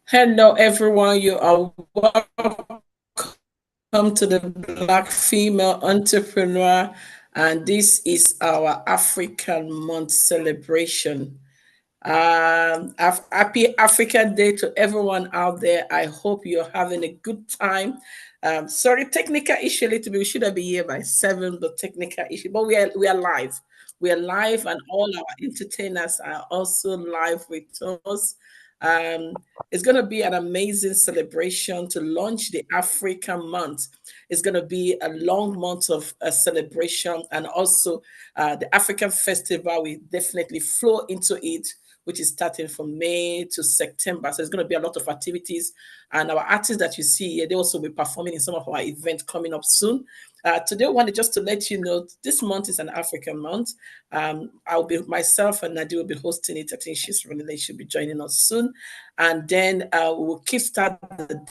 Hello, everyone. You are welcome to the Black Female Entrepreneur, and this is our African Month celebration. Happy African Day to everyone out there. I hope you're having a good time. Sorry, technical issue a little bit. We should have been here by 7, but technical issue. But we are live. We are live, and all our entertainers are also live with us. Um, it's going to be an amazing celebration to launch the African month. It's going to be a long month of celebration, and also the African festival will definitely flow into it, which is starting from May to September. So it's going to be a lot of activities. And our artists that you see here, they also will be performing in some of our events coming up soon. Today, I wanted just to let you know this month is an African month. I'll be myself and Nadia will be hosting it. I think she's running late. She'll be joining us soon. And then we will kickstart the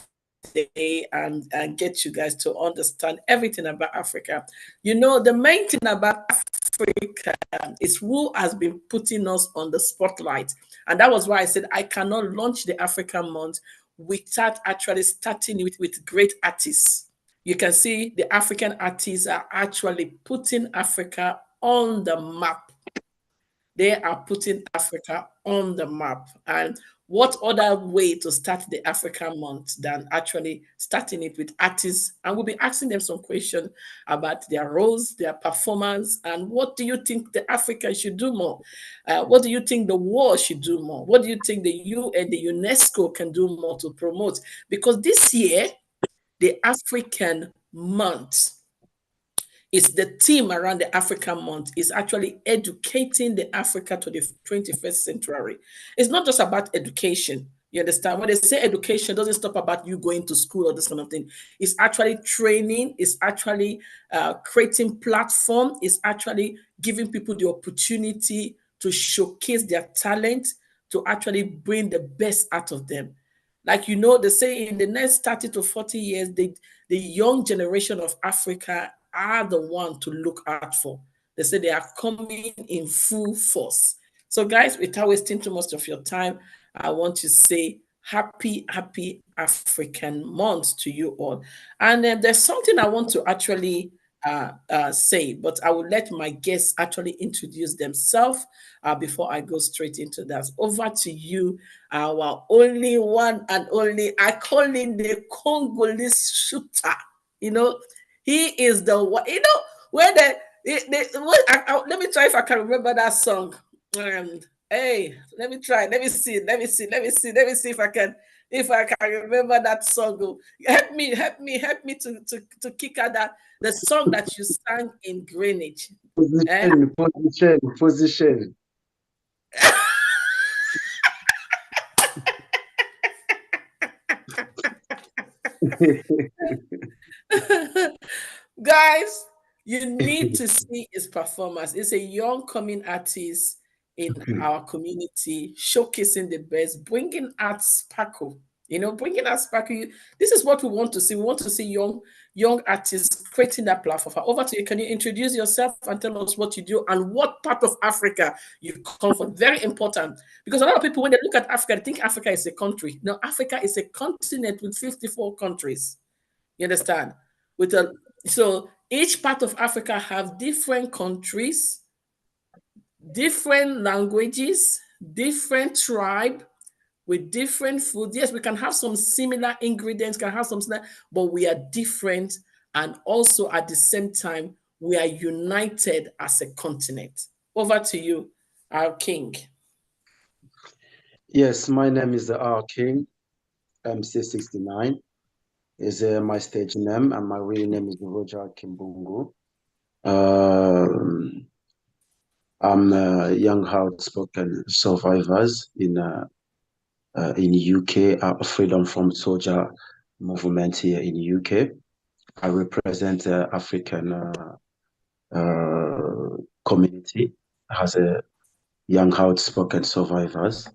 day and get you guys to understand everything about Africa. You know, the main thing about Africa is who has been putting us on the spotlight. And that was why I said I cannot launch the African month without actually starting with great artists. You can see the African artists are actually putting Africa on the map. They are putting Africa on the map. And what other way to start the African month than actually starting it with artists? And we'll be asking them some questions about their roles, their performance, and what do you think the Africa should do more? What do you think the world should do more? What do you think the UN, the UNESCO can do more to promote? Because this year, the African month is the theme around the African month is actually educating the Africa to the 21st century. It's not just about education. You understand? When they say education, it doesn't stop about you going to school or this kind of thing. It's actually training. It's actually creating platform. It's actually giving people the opportunity to showcase their talent, to actually bring the best out of them. Like you know, they say in the next 30 to 40 years, the young generation of Africa are the one to look out for. They say they are coming in full force. So, guys, without wasting too much of your time, I want to say happy African month to you all. And there's something I want to actually say, but I will let my guests actually introduce themselves before I go straight into that. Over to you, our only one and only. I call him the Congolese shooter. You know, he is the one. You know, where let me try if I can remember that song. Hey, let me try. Let me see if I can remember that song. Oh, help me to kick out that the song that you sang in Greenwich. Eh? Position. Guys, you need to see his performance. It's a young coming artist in our community, showcasing the best, bringing out sparkle. You know, bringing out sparkle. This is what we want to see. We want to see young artists creating that platform. Over to you. Can you introduce yourself and tell us what you do and what part of Africa you come from? Very important because a lot of people, when they look at Africa, they think Africa is a country. No, Africa is a continent with 54 countries. You understand? With a so each part of Africa have different countries, different languages, different tribe with different food. Yes, we can have some similar ingredients, can have some similar, but we are different, and also at the same time we are united as a continent. Over to you, our king. Yes, my name is R King, MC69 is my stage name, and my real name is Roger Kimbungu. Um, I'm a young outspoken survivors in UK, Freedom from Soldier movement here in UK. I represent African community as a young outspoken survivors,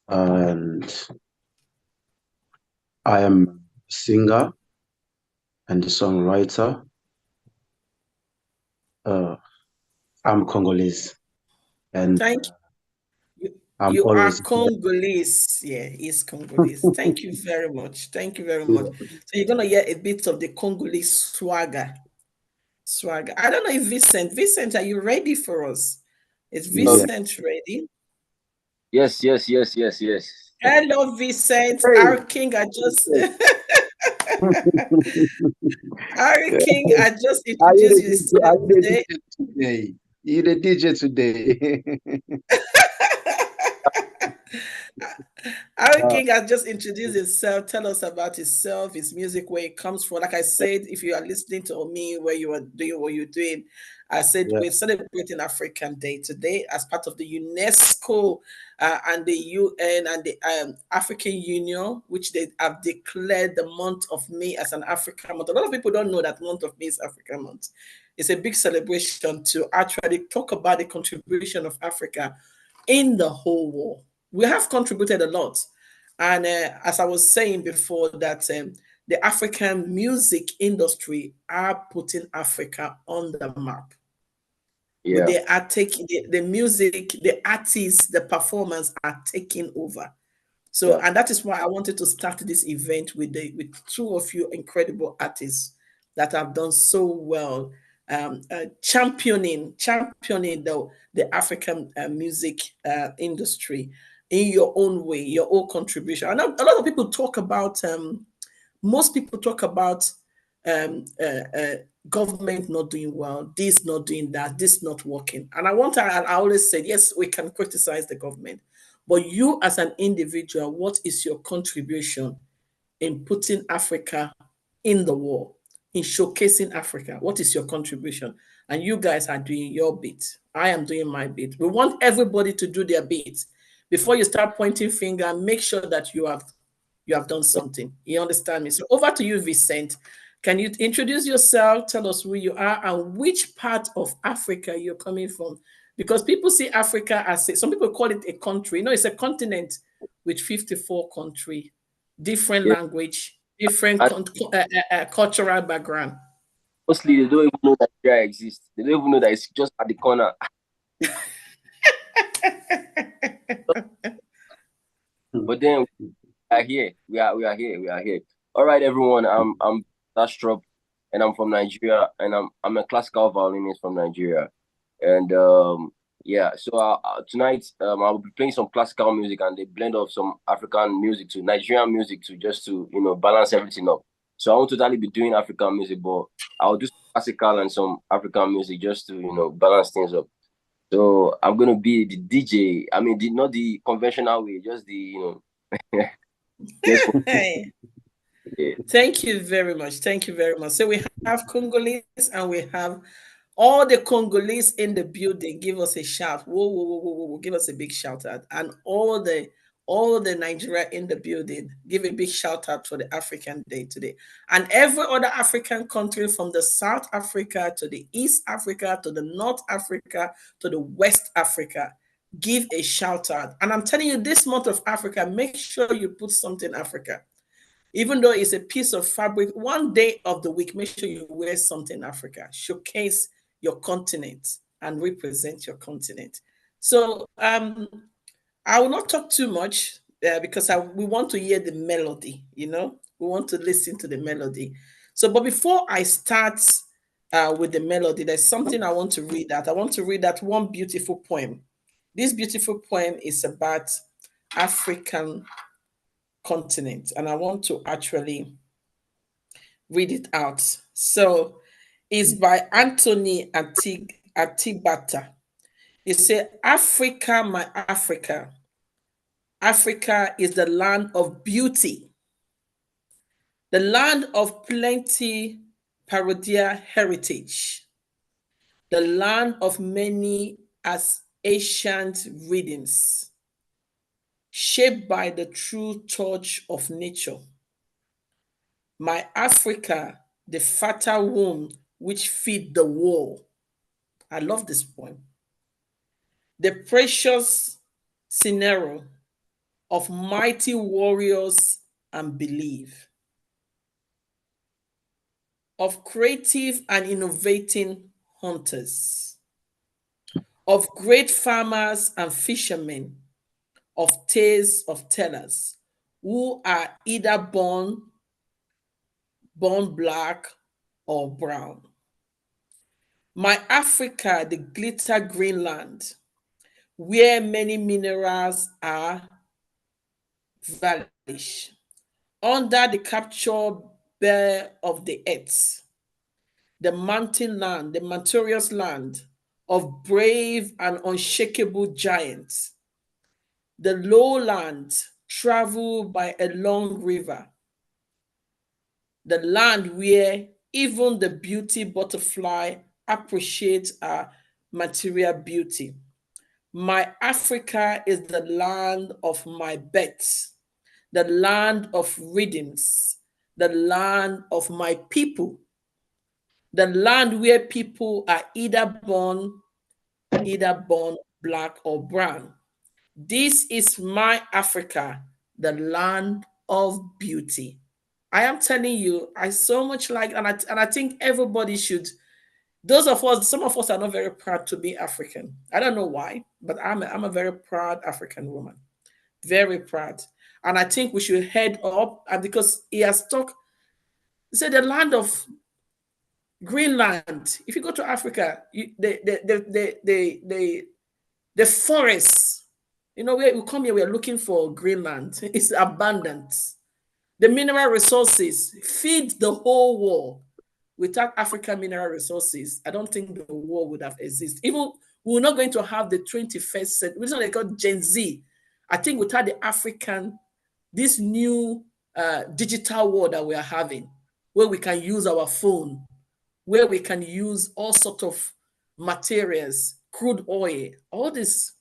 and I am a singer and a songwriter. Uh, I'm Congolese, and Thank you. I'm You are always here. Congolese. Yeah, he's Congolese. Thank you very much. Thank you very much. So you're gonna hear a bit of the Congolese swagger. Swagger. I don't know if Vincent, are you ready for us? Is Yeah. Vincent ready? Yes, yes, yes, yes, yes. Hello, Vincent. Hey. Our king, I just Our king, I just Are you introduced the DJ? yourself Are you the today. DJ today? You the DJ today? Our Uh, king has just introduced himself. Tell us about himself, his music, where it comes from. Like I said, if you are listening to me, where you are doing what you're doing, I said yeah, we're celebrating African Day today as part of the UNESCO and the UN and the African Union, which they have declared the month of May as an African month. A lot of people don't know that month of May is African month. It's a big celebration to actually talk about the contribution of Africa in the whole world. We have contributed a lot. And as I was saying before, that the African music industry are putting Africa on the map. Yeah, They are taking the music, the artists, the performance are taking over. So, yeah, and that is why I wanted to start this event with two of you incredible artists that have done so well, championing the African music industry in your own way, your own contribution. I know a lot of people talk about most people talk about um, uh, uh, government not doing well, this not doing that, this not working. And I always said, yes, we can criticize the government, but you as an individual, what is your contribution in putting Africa in the war, in showcasing Africa? What is your contribution? And you guys are doing your bit. I am doing my bit. We want everybody to do their bit. Before you start pointing finger, make sure that you have done something. You understand me? So over to you, Vicent. Can you introduce yourself? Tell us who you are and which part of Africa you're coming from. Because people see Africa as some people call it a country. No, it's a continent with 54 countries, different yeah. language, different And cultural background. mostly they don't even know that Nigeria exists. They don't even know that it's just at the corner. But then we are here. We are here. We are here. All right, everyone. I'm Astrop, and I'm from Nigeria, and I'm a classical violinist from Nigeria. And yeah, so tonight I'll be playing some classical music and a blend of some African music to Nigerian music to just to balance everything up. So I won't totally be doing African music, but I'll do some classical and some African music just to balance things up. So I'm gonna be the DJ. I mean, not the conventional way, just the just for yeah. Thank you very much. Thank you very much. So we have Congolese and we have all the Congolese in the building. Give us a shout. Whoa, whoa, whoa, whoa, whoa, whoa. Give us a big shout out. And all the Nigeria in the building. Give a big shout out for the African Day today. And every other African country from the South Africa to the East Africa to the North Africa to the West Africa. Give a shout out. And I'm telling you, this month of Africa, make sure you put something Africa. Even though it's a piece of fabric, one day of the week, make sure you wear something Africa. Showcase your continent and represent your continent. So I will not talk too much because we want to hear the melody, we want to listen to the melody. So, but before I start with the melody, there's something I want to read that. I want to read that one beautiful poem. This beautiful poem is about African continent, and I want to actually read it out. So it's by Anthony Atibata. He said, Africa, my Africa. Africa is the land of beauty, the land of plenty parodia heritage, the land of many as ancient readings, shaped by the true touch of nature. My Africa, the fertile womb which feed the world. I love this poem. The precious scenario of mighty warriors and belief, of creative and innovating hunters, of great farmers and fishermen, of tales of tellers who are either born black or brown. My Africa, the glitter green land, where many minerals are vanished under the capture bare of the earth, the mountain land, the mountainous land of brave and unshakable giants, the lowland traveled by a long river, the land where even the beauty butterfly appreciates our material beauty. My Africa is the land of my birth, the land of rhythms, the land of my people, the land where people are either born black or brown. This is my Africa, the land of beauty. I am telling you, I so much like, and I think everybody should. Those of us, some of us are not very proud to be African. I don't know why, but I'm a very proud African woman, very proud. And I think we should head up, and because he has talked, he said the land of Greenland. If you go to Africa, the forests. You know, we come here, we are looking for Greenland. It's abundant. The mineral resources feed the whole world. Without African mineral resources, I don't think the world would have existed. Even we're not going to have the 21st century. It's not like called Gen Z. I think without the African, this new digital world that we are having, where we can use our phone, where we can use all sort of materials, crude oil, all this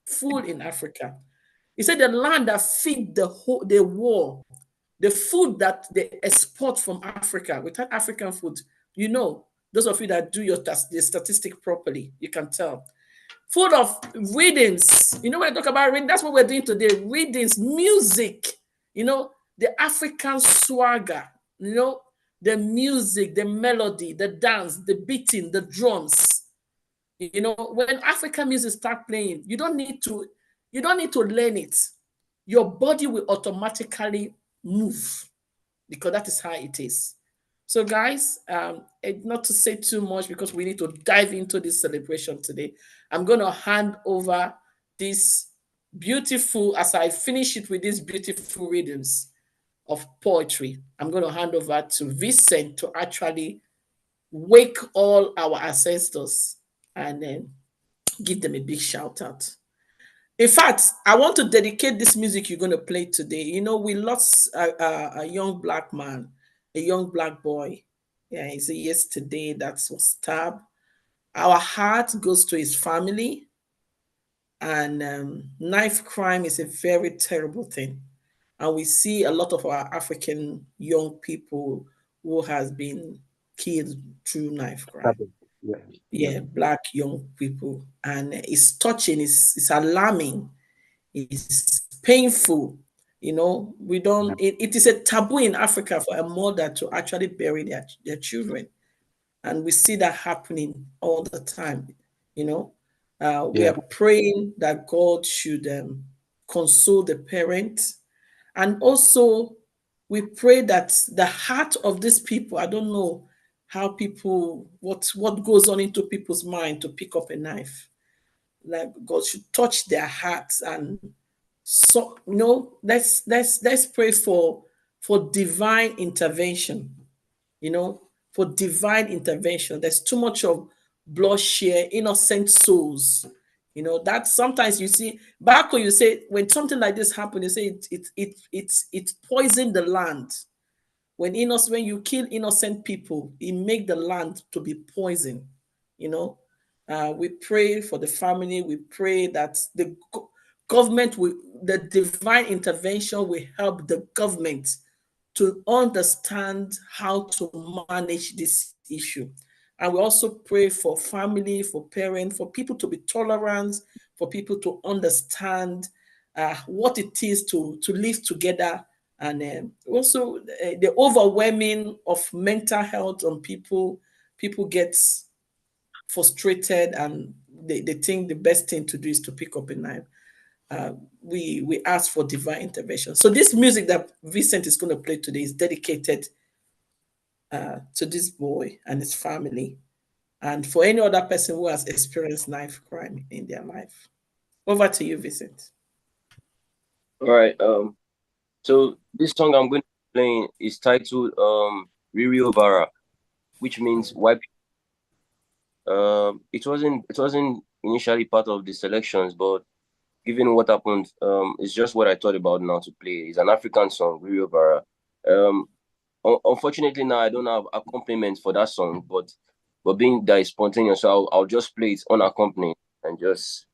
food in Africa. He said the land that feed the world, the food that they export from Africa, without African food, those of you that do the statistic properly, you can tell. Food of readings. When I talk about reading, that's what we're doing today. Readings, music, the African swagger, the music, the melody, the dance, the beating, the drums. When African music start playing, you don't need to learn it. Your body will automatically move because that is how it is. So guys, not to say too much because we need to dive into this celebration today. I'm going to hand over this beautiful, as I finish it with these beautiful rhythms of poetry, I'm going to hand over to Vincent to actually wake all our ancestors and then give them a big shout out. In fact, I want to dedicate this music you're going to play today. We lost a young black man, a young black boy. Yeah, it's a yesterday that was stabbed. Our heart goes to his family, and knife crime is a very terrible thing. And we see a lot of our African young people who has been killed through knife crime. Yeah, black young people. And it's touching, it's alarming, it's painful. We don't, it is a taboo in Africa for a mother to actually bury their children. And we see that happening all the time. We are praying that God should console the parents. And also, we pray that the heart of these people, I don't know how people, what goes on into people's mind to pick up a knife. Like God should touch their hearts, and so let's pray for divine intervention. For divine intervention. There's too much of bloodshed, innocent souls. That sometimes you see back when you say when something like this happens, you say it's poisoned the land. When you kill innocent people, it make the land to be poisoned. We pray for the family. We pray that the government the divine intervention will help the government to understand how to manage this issue. And we also pray for family, for parents, for people to be tolerant, for people to understand what it is to live together. And also the overwhelming of mental health on people get frustrated, and they think the best thing to do is to pick up a knife. we ask for divine intervention. So this music that Vincent is going to play today is dedicated to this boy and his family, and for any other person who has experienced knife crime in their life. Over to you, Vincent. All right. So this song I'm going to be playing is titled Riri Obara, which means white. It wasn't initially part of the selections, but given what happened, it's just what I thought about now to play. It's an African song, Riri Obara. Unfortunately now I don't have accompaniment for that song, but being that it's spontaneous, so I'll just play it unaccompanied and just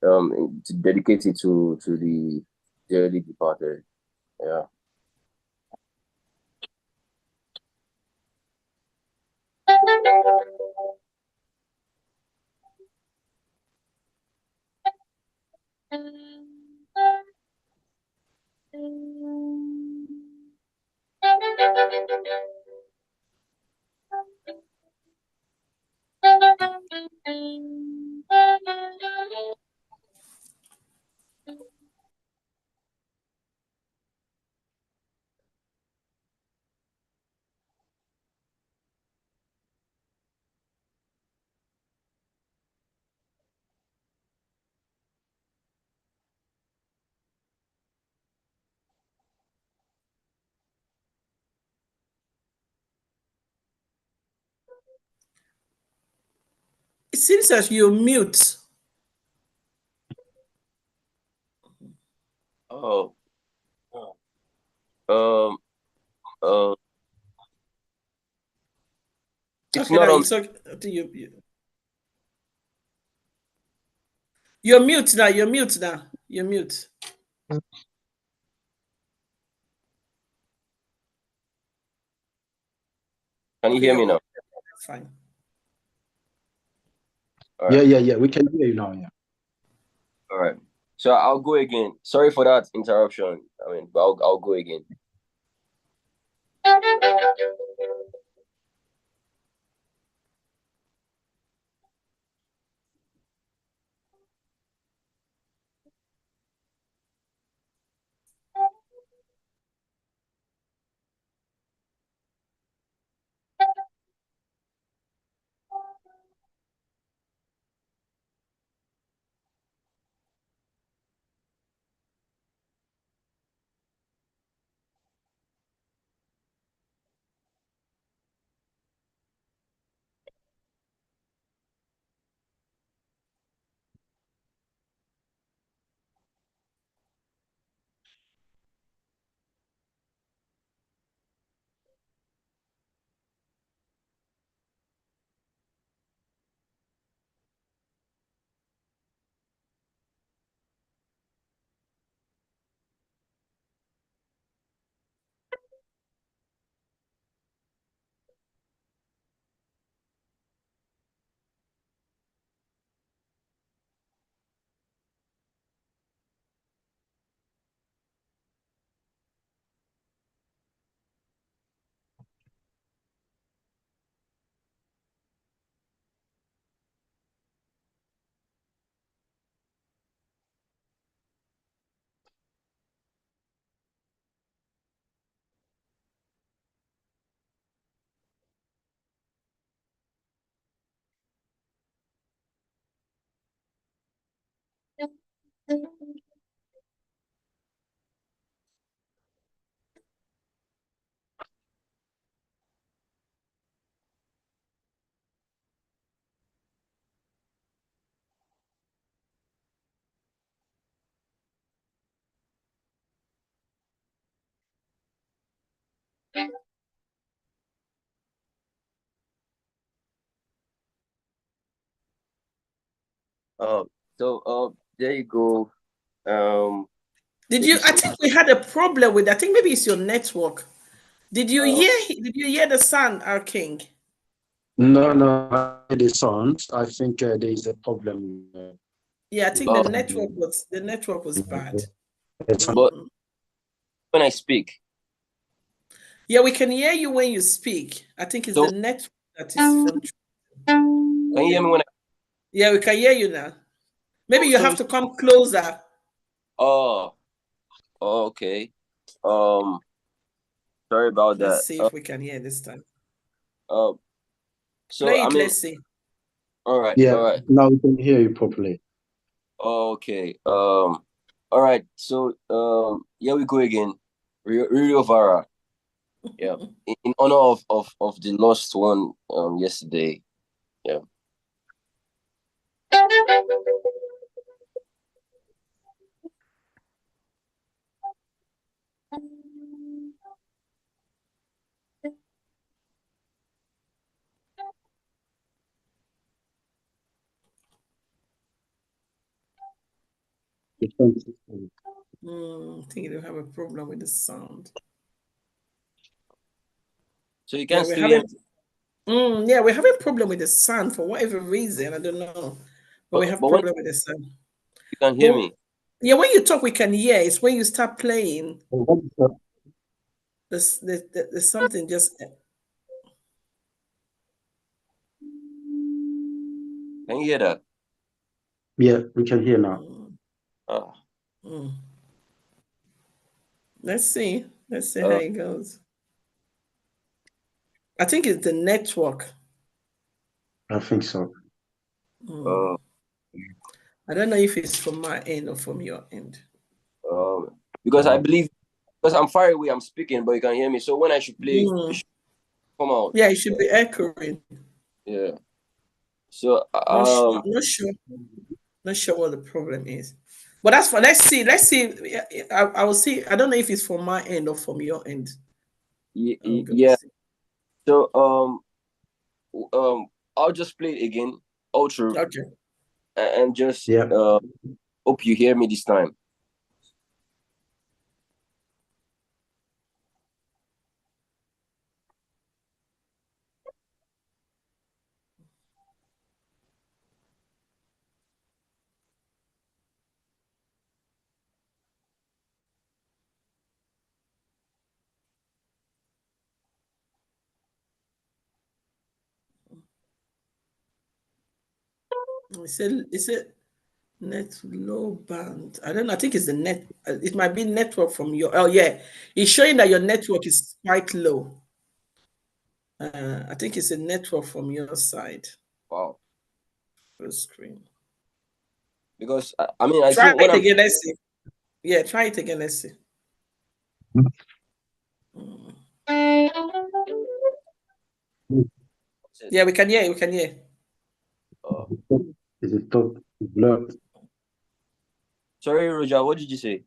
to dedicate it to the dearly departed. Yeah. It seems that you're mute. Oh. Um. Uh. It's Okay, not now on. it's okay. You're mute now. You're mute now. You're mute. Can you Okay, hear me you're now? fine. All right. Yeah. We can hear you now. Yeah. All right. So I'll go again. Sorry for that interruption. But I'll go again. Uh. There you go. Um. Did Thank you? you I so. think we had a problem with. I think maybe it's your network. Did you Uh, hear? Did you hear the sound, our king? No, I hear the sound. I think there is a problem. Yeah, I think but the network was bad. It's but Mhm. when I speak, Yeah, we can hear you when you speak. I think it's the so network that is from. can you hear me when I? Yeah, we can hear you now. Maybe Oh, you so have to come closer. Oh, okay. Um, sorry about that. Let's see if we can hear this time. Uh, so Play I it, mean, let's see. all right, Yeah, all right. now we can hear you properly. Okay. All right. So, here we go again. Rio Vara. Yeah. In honor of the lost one yesterday. Yeah. The sound system. I think you have a problem with the sound. So you Yeah, can still hear me, yeah, we're having problem with the sound for whatever reason. I don't know, but we have but when problem with the sound. you can hear But me, yeah, when you talk, we can hear. It's when you start playing. Oh, what is that? There's something just. can you hear that? Yeah, we can hear now. Mm, Uh, mm. Let's see. Let's see how uh, it goes. I think it's the network. I think so. Mm. uh, I don't know if it's from my end or from your end. because I Uh, believe because I'm far away, I'm speaking, but you can hear me. So when I should play, it Mm. should come out. Yeah, it should be echoing. Yeah. So Not sure. Not sure. Not sure what the problem is. But that's for. Let's see. Let's see. I will see. I don't know if it's from my end or from your end. I'm gonna yeah. see. So I'll just play it again, all through, Okay. and just yeah. hope you hear me this time. It's a net low band. I don't know. I think it's the net. It might be network from your. Oh yeah, it's showing that your network is quite low. I think it's a network from your side. Wow. Full screen. Because I mean, I Try think when it I'm again. Let's see. Yeah, try it again. Let's see. Mm. Yeah, we can hear. We can hear. uh, Is it top blocked? sorry, Roger, what did you say?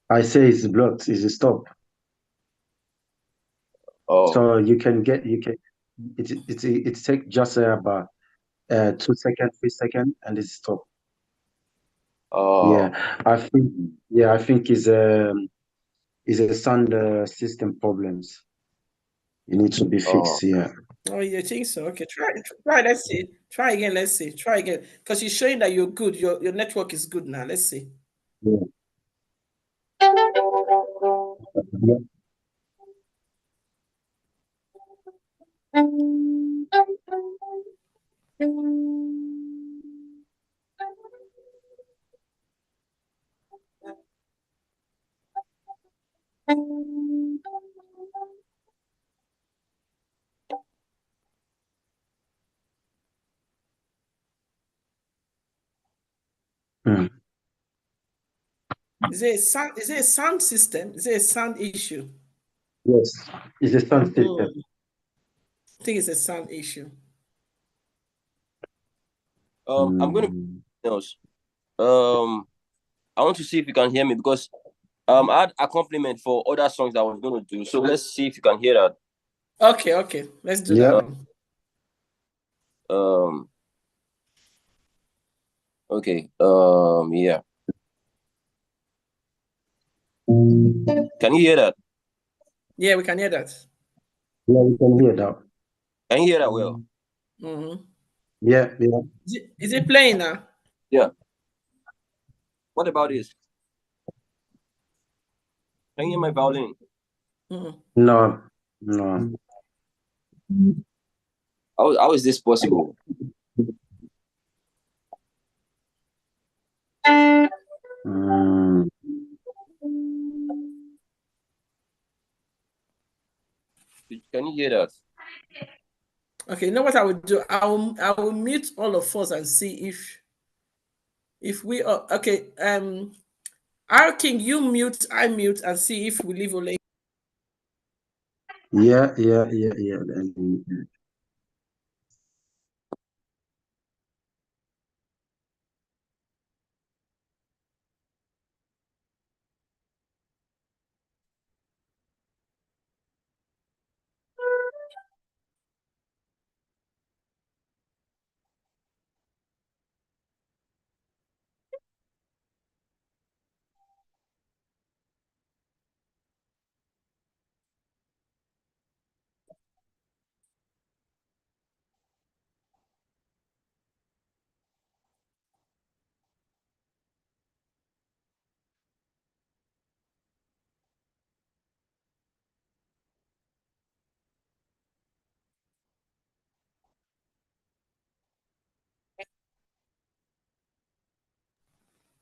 I say it's blocked. Is it stop? Oh, So you can it take just about 2 seconds, 3 seconds, and it's stop. Yeah, oh, I think is a sound system problems. It needs to be oh, fixed. Yeah. Oh, you think so? Okay, try. Try. Let's see. Try again. Let's see. Try again. Because it's showing that you're good. Your network is good now. Let's see. Yeah. Yeah. Mm. Is it a sound? Is it a sound system? Is it a sound issue? Yes, it's a sound system. I think it's a sound issue. I'm going to Mm. else. I want to see if you can hear me because I had accompaniment for other songs that I was going to do. So let's see if you can hear that. Okay, okay. Let's do that Yeah. then. Um, okay. Yeah. Can you hear that? Yeah, we can hear that. Yeah, we can hear that. Can you hear that well? Hmm. Yeah, yeah. Is it playing now? Yeah. What about this? Can you hear my violin? Mm. No, no. How is this possible? Mm. Can you hear that? Okay, you know what I would do? I will mute all of us and see if we are okay. Our King, you mute, I mute, and see if we leave Ole. Yeah.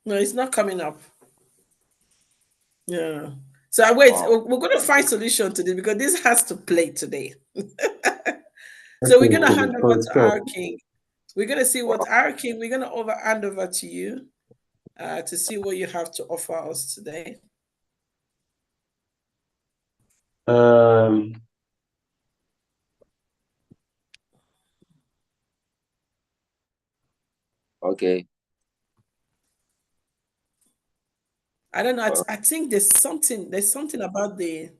No, it's not coming up. Yeah. So I wait. Wow. We're going to find solution to this because this has to play today. So we're going to Okay, hand over for to sure. our King. We're going to see what our King. We're going to hand over to you to see what you have to offer us today. Um, Okay. I don't know. I think there's something. There's something about the.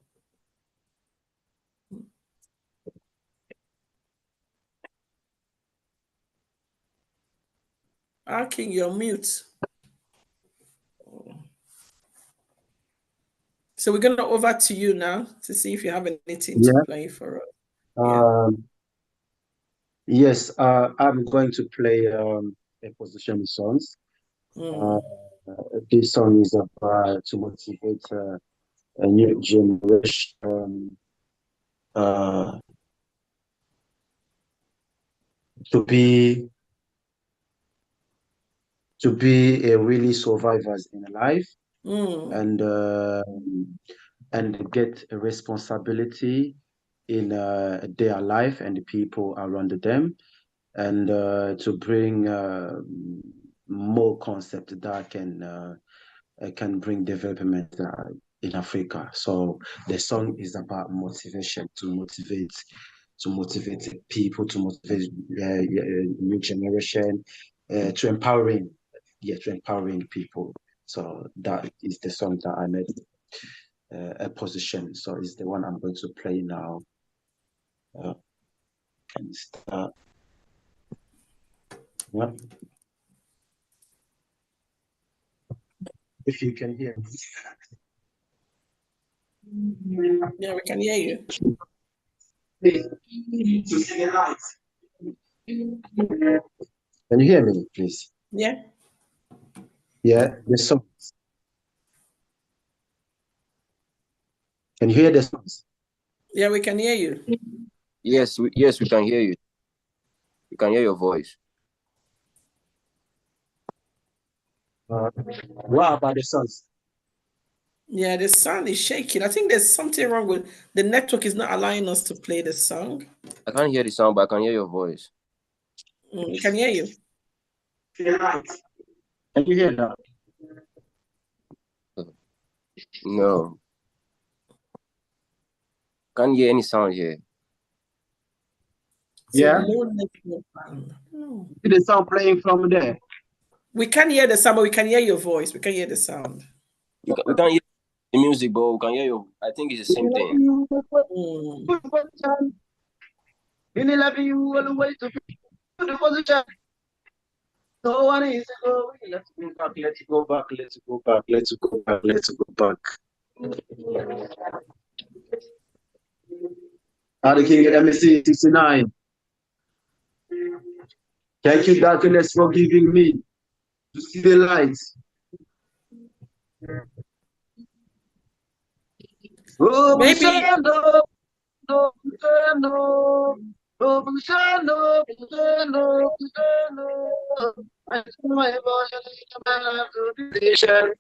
Our King, you're mute. So we're going to over to you now to see if you have anything to yeah. play for us. Yeah. Um, yes. I'm going to play a position songs. Uh, Mm. this song is about to motivate a new generation uh, to be a really survivors in life Mm. and get a responsibility in their life and the people around them and to bring more concept that can bring development in Africa. So the song is about motivation to motivate people, to motivate new generation, to empowering people. So that is the song that I made a position. So it's the one I'm going to play now. Can start. Yeah. If you can hear me. Yeah, we can hear you. To see the lights. Can you hear me, please? Yeah. Yeah, the songs. Can you hear the songs? Yeah, we can hear you. Yes, we can hear you. We can hear your voice. What about the songs? Yeah, the sound is shaking. I think there's something wrong with the network is not allowing us to play the song. I can't hear the sound, but I can hear your voice. We can hear you. Can you hear that? No. Can't hear any sound here. It's a Yeah? low network band. Oh. See the sound playing from there? We can hear the sound, but we can hear your voice. We can hear the sound. We can't hear the music, but we can hear your. I think it's the same thing. Mm. No one is going. Let's go back. Let's go back. Let's go back. Let's go back. Let's go back. The King MSC 69. Thank you, darkness, for giving me to see the light. Oh, Maybe no, no, no, no, no, no. invitation.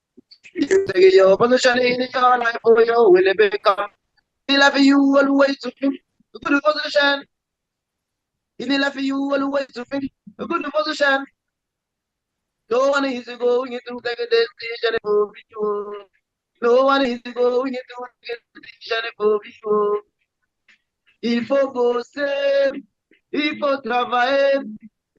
You take your position in your life for your will become. He love you always to be a good position. He love you always to be a good position. No one is going to take a decision for you. No one is going to take a decision for you. Il faut bosser, il faut travailler.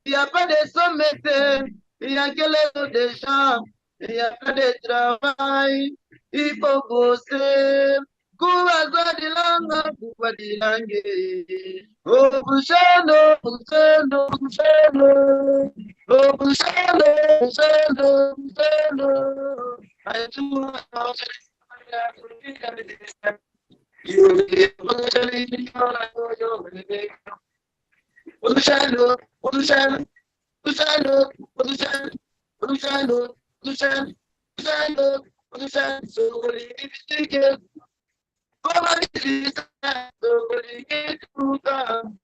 Il n'y a pas de sommité, il y a que les autres des gens, il n'y a pas de travail. Il faut bosser. Kuba di langa, kuba di langue. Oh, Bushano, Bushano, Bushano. Oh, Bushano, Bushano, Bushano. I do you Luciano, Luciano, Luciano, Luciano, Luciano, Luciano, Luciano, Luciano, so what come on, so what come on,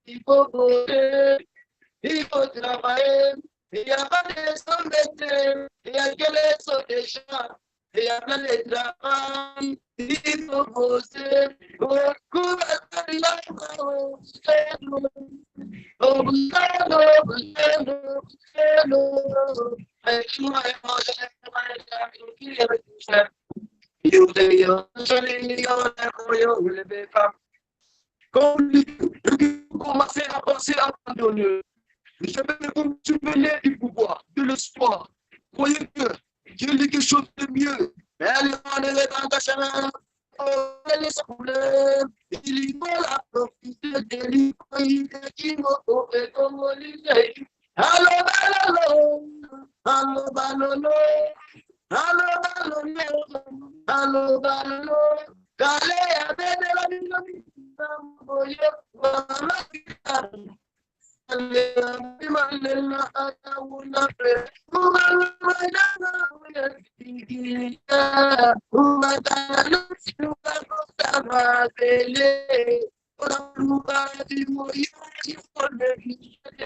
il faut bosser, il faut travailler, il n'y a pas de s'embêter, il y a que les autres des gens, il y a plein de travail, il faut bosser, beaucoup de you say you're commencer à penser à abandonner. Je vais vous souvenir du pouvoir, de l'espoir. Croyez que Dieu dit quelque chose de mieux. Mais allez, on est dans ta chaîne. Il faut la profiter de l'hypocrisie qui m'a fait comme on disait. Allô, allô, allô, allô, allô, allô, allô, Kale abene la mina moyo wala Manila atawuna pre Umalana uyatikita Umatana suka kota pele Ulamuka di moyo Kone kishete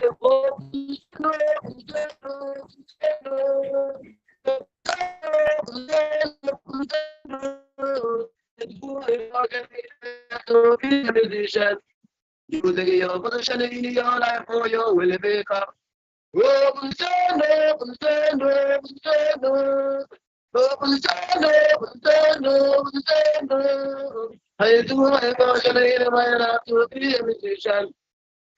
you take your position in your life for your will make up. Open stand up, stand up, stand up. Open stand up, stand up, stand up. I do my position in my life to be a musician.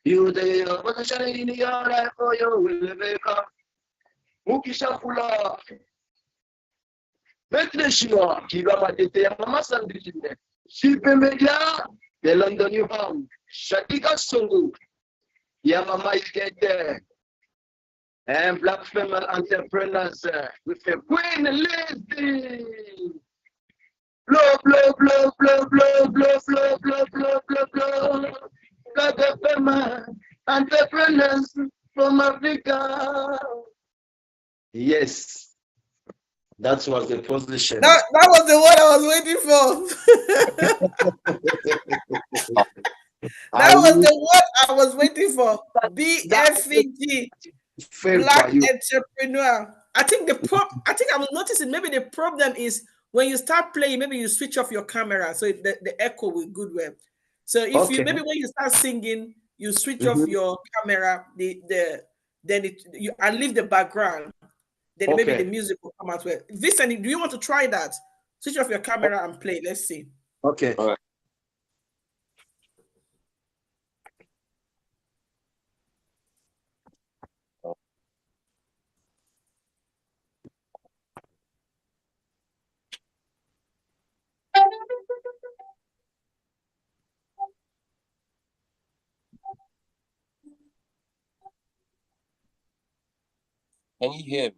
You take your position in your life for your will make up. Mukisha Fula. Maintenant, chinois qui va m'attêter à maman sandrine. Super média de London New Ham. Shatika Songo. Yamama is get there. And black female entrepreneurs with a queen lady. Blow, blow, blow, blow, blow, blow, blow, blow, blow, blow, blow. Black female entrepreneurs from Africa. Yes. That was the position. That was the one I was waiting for. That was the one I was waiting for. BFG, Black Entrepreneur. I think I was noticing maybe the problem is when you start playing, maybe you switch off your camera so the echo will good well. So if you maybe when you start singing, you switch off your camera, then you and leave the background. Then maybe the music will come out well. Vincent, do you want to try that? Switch off your camera and play. Let's see. Okay. All right. Can you hear me?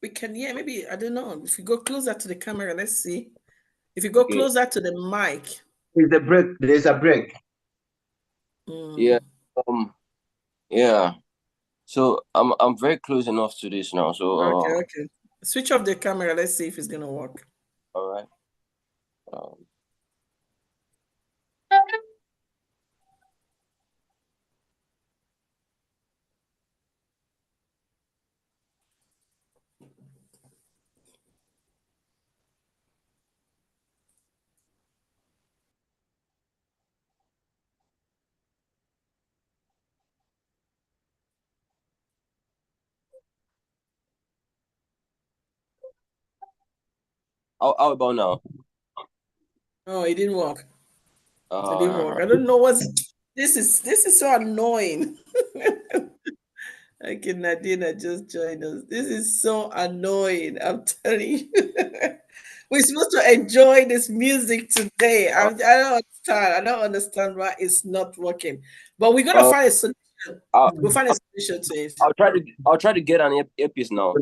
We can hear. Maybe I don't know. If you go closer to the camera, let's see. If you go closer to the mic. There's a break. Yeah. Yeah. So I'm very close enough to this now. So okay. Switch off the camera. Let's see if it's gonna work. All right. How about now? Oh, it didn't work. It didn't work. Uh, I don't know what's this is so annoying. Okay, Nadine just joined us. This is so annoying. I'm telling you. We're supposed to enjoy this music today. I don't understand. I don't understand why it's not working. But we're gonna uh, find a solution. I'll, We'll find a solution to it. I'll try to get an earpiece now.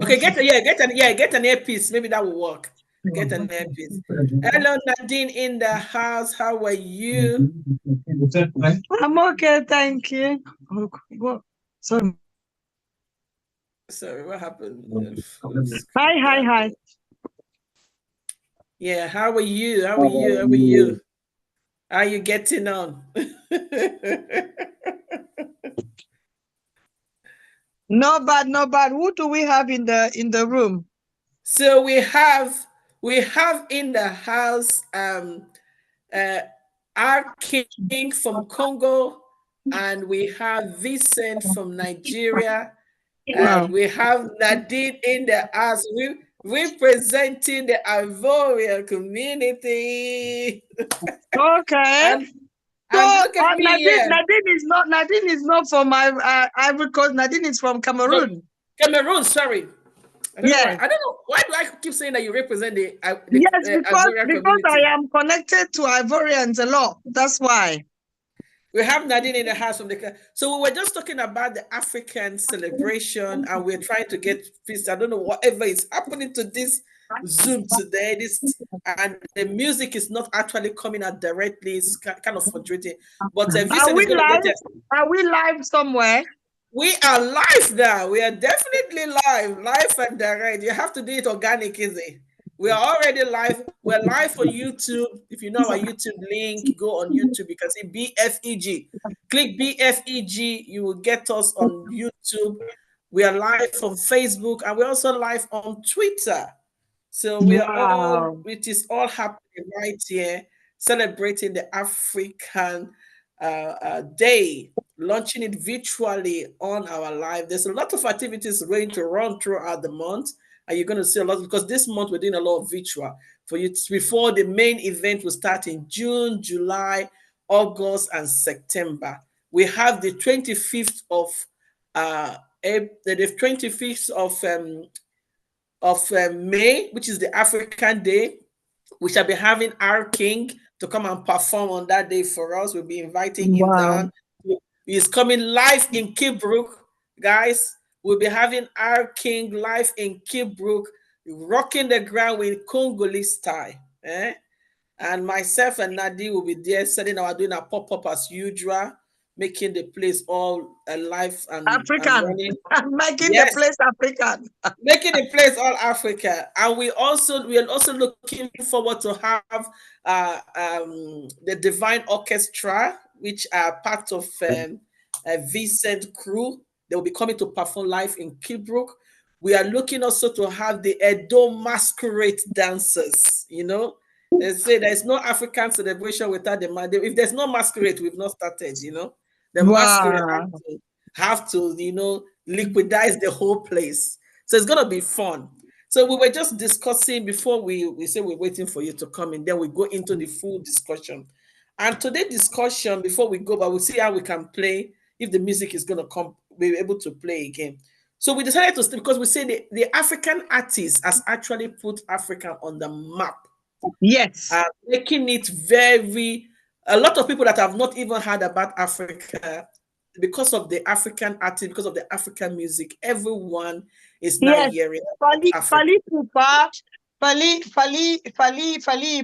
Okay, get an earpiece. Maybe that will work. Get an earpiece. Hello, Nadine in the house. How are you? I'm okay, thank you. Sorry. Sorry, what happened? Hi. Yeah, how are you? How are you? How are you? How are you getting on? No bad, no bad. Who do we have in the room? So we have in the house uh our king from Congo, and we have Vincent from Nigeria, Wow. and we have Nadine in the house. We representing the Ivorian community. Okay. and So and look at me here. Nadine is not from my Ivory Coast. Nadine is from From Cameroon. Cameroon, sorry. I don't know why. Yes. I don't know why do I keep saying that you represent the Yes, Ivorian because I community. am connected to Ivorians a lot. That's why. We have Nadine in the house from the. So we were just talking about the African celebration, and we're trying to get peace. I don't know whatever is happening to this Zoom today. This and the music is not actually coming out directly. It's kind of frustrating. But Are Vincent is we going to live? get it. Are we live somewhere? We are live now. We are definitely live and direct. You have to do it organic, is it? We are already live. We're live on YouTube. If you know our YouTube link, go on YouTube. You can see BFEG. Click BFEG. You will get us on YouTube. We are live on Facebook, and we're also live on Twitter. So we are all, Wow. it is all happening right here, celebrating the African Day, launching it virtually on our live. There's a lot of activities going to run throughout the month, and you're going to see a lot because this month we're doing a lot of virtual for you before the main event will start in June, July, August, and September. We have the 25th of the 25th of May, which is the African Day. We shall be having our king to come and perform on that day for us. We'll be inviting him Wow. down. He's coming live in Kibrook, guys. We'll be having our king live in Kibrook, rocking the ground with Congolese style. Eh? And myself and Nadi will be there setting our doing a pop-up as usual, making the place all alive and African. running. Making the Yes, place African. making the place all Africa, and we are also looking forward to have the Divine Orchestra, which are part of a Vincent crew. They will be coming to perform live in Kilbrook. We are looking also to have the Edo masquerade dancers. You know, they say there's no African celebration without the man. If there's no masquerade, we've not started. You know, the masquerade Wow. have to liquidize the whole place. So it's gonna be fun. So we were just discussing before we say we're waiting for you to come in, then we go into the full discussion. And today's discussion, before we go, but we'll see how we can play if the music is gonna come, we're able to play again. So we decided to because we say the African artist has actually put Africa on the map, Yes. making it very a lot of people that have not even heard about Africa because of the African artist, because of the African music. Everyone is now Yes. hearing Fali Africa. Pupa, Fali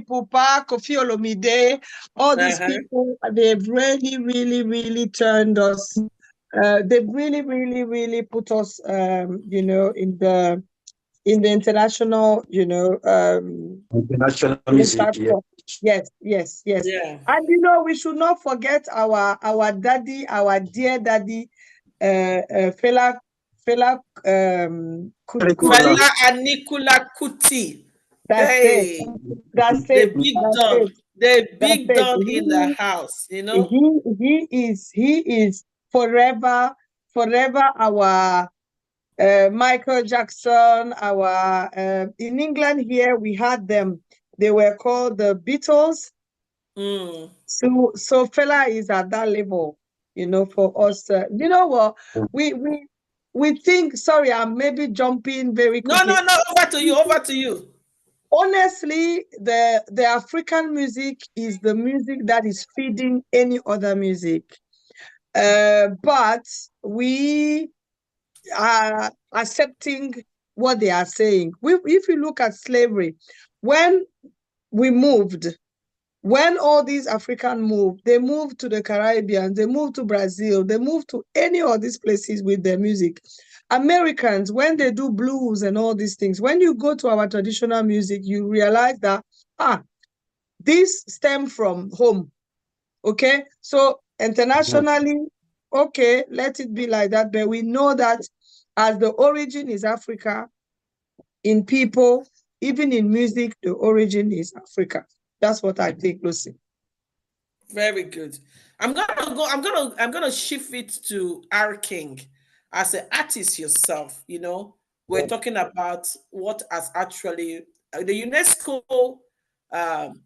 Pupa, Kofi Olomide, all these people, they've really, really, really turned us. They've really, really, really put us, in the international, International music, yeah. Yes. Yeah. And we should not forget our daddy, our dear daddy, Fela Kuti. Fela Anikula Kuti. That's it. Hey, That's the it. big That's dog, it. the That's big it. dog in the house, He is forever our Michael Jackson, in England here, we had them. They were called the Beatles. So Fela is at that level, for us. You know what? We think, sorry, I'm maybe jumping very quickly. No, over to you. Honestly, the African music is the music that is feeding any other music. But we are accepting what they are saying. If you look at slavery, when we moved, when all these Africans moved, they moved to the Caribbean, they moved to Brazil, they moved to any of these places with their music. Americans, when they do blues and all these things, when you go to our traditional music, you realize that, this stem from home. Okay, so internationally, okay, let it be like that. But we know that as the origin is Africa, in people, even in music, the origin is Africa. That's what I think, Lucy. Very good. I'm gonna shift it to R King. As an artist yourself, we're talking about what has actually the UNESCO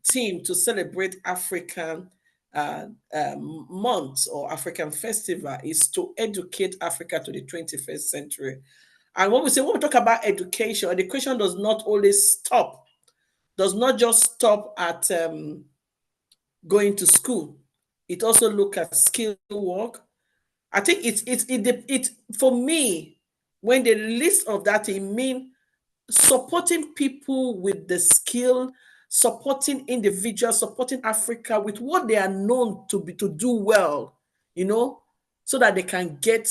team to celebrate African month or African festival is to educate Africa to the 21st century. And when we talk about education does not just stop at going to school. It also look at skill work. I think it for me, when the list of that, it mean supporting people with the skill, supporting individuals, supporting Africa with what they are known to do well, so that they can get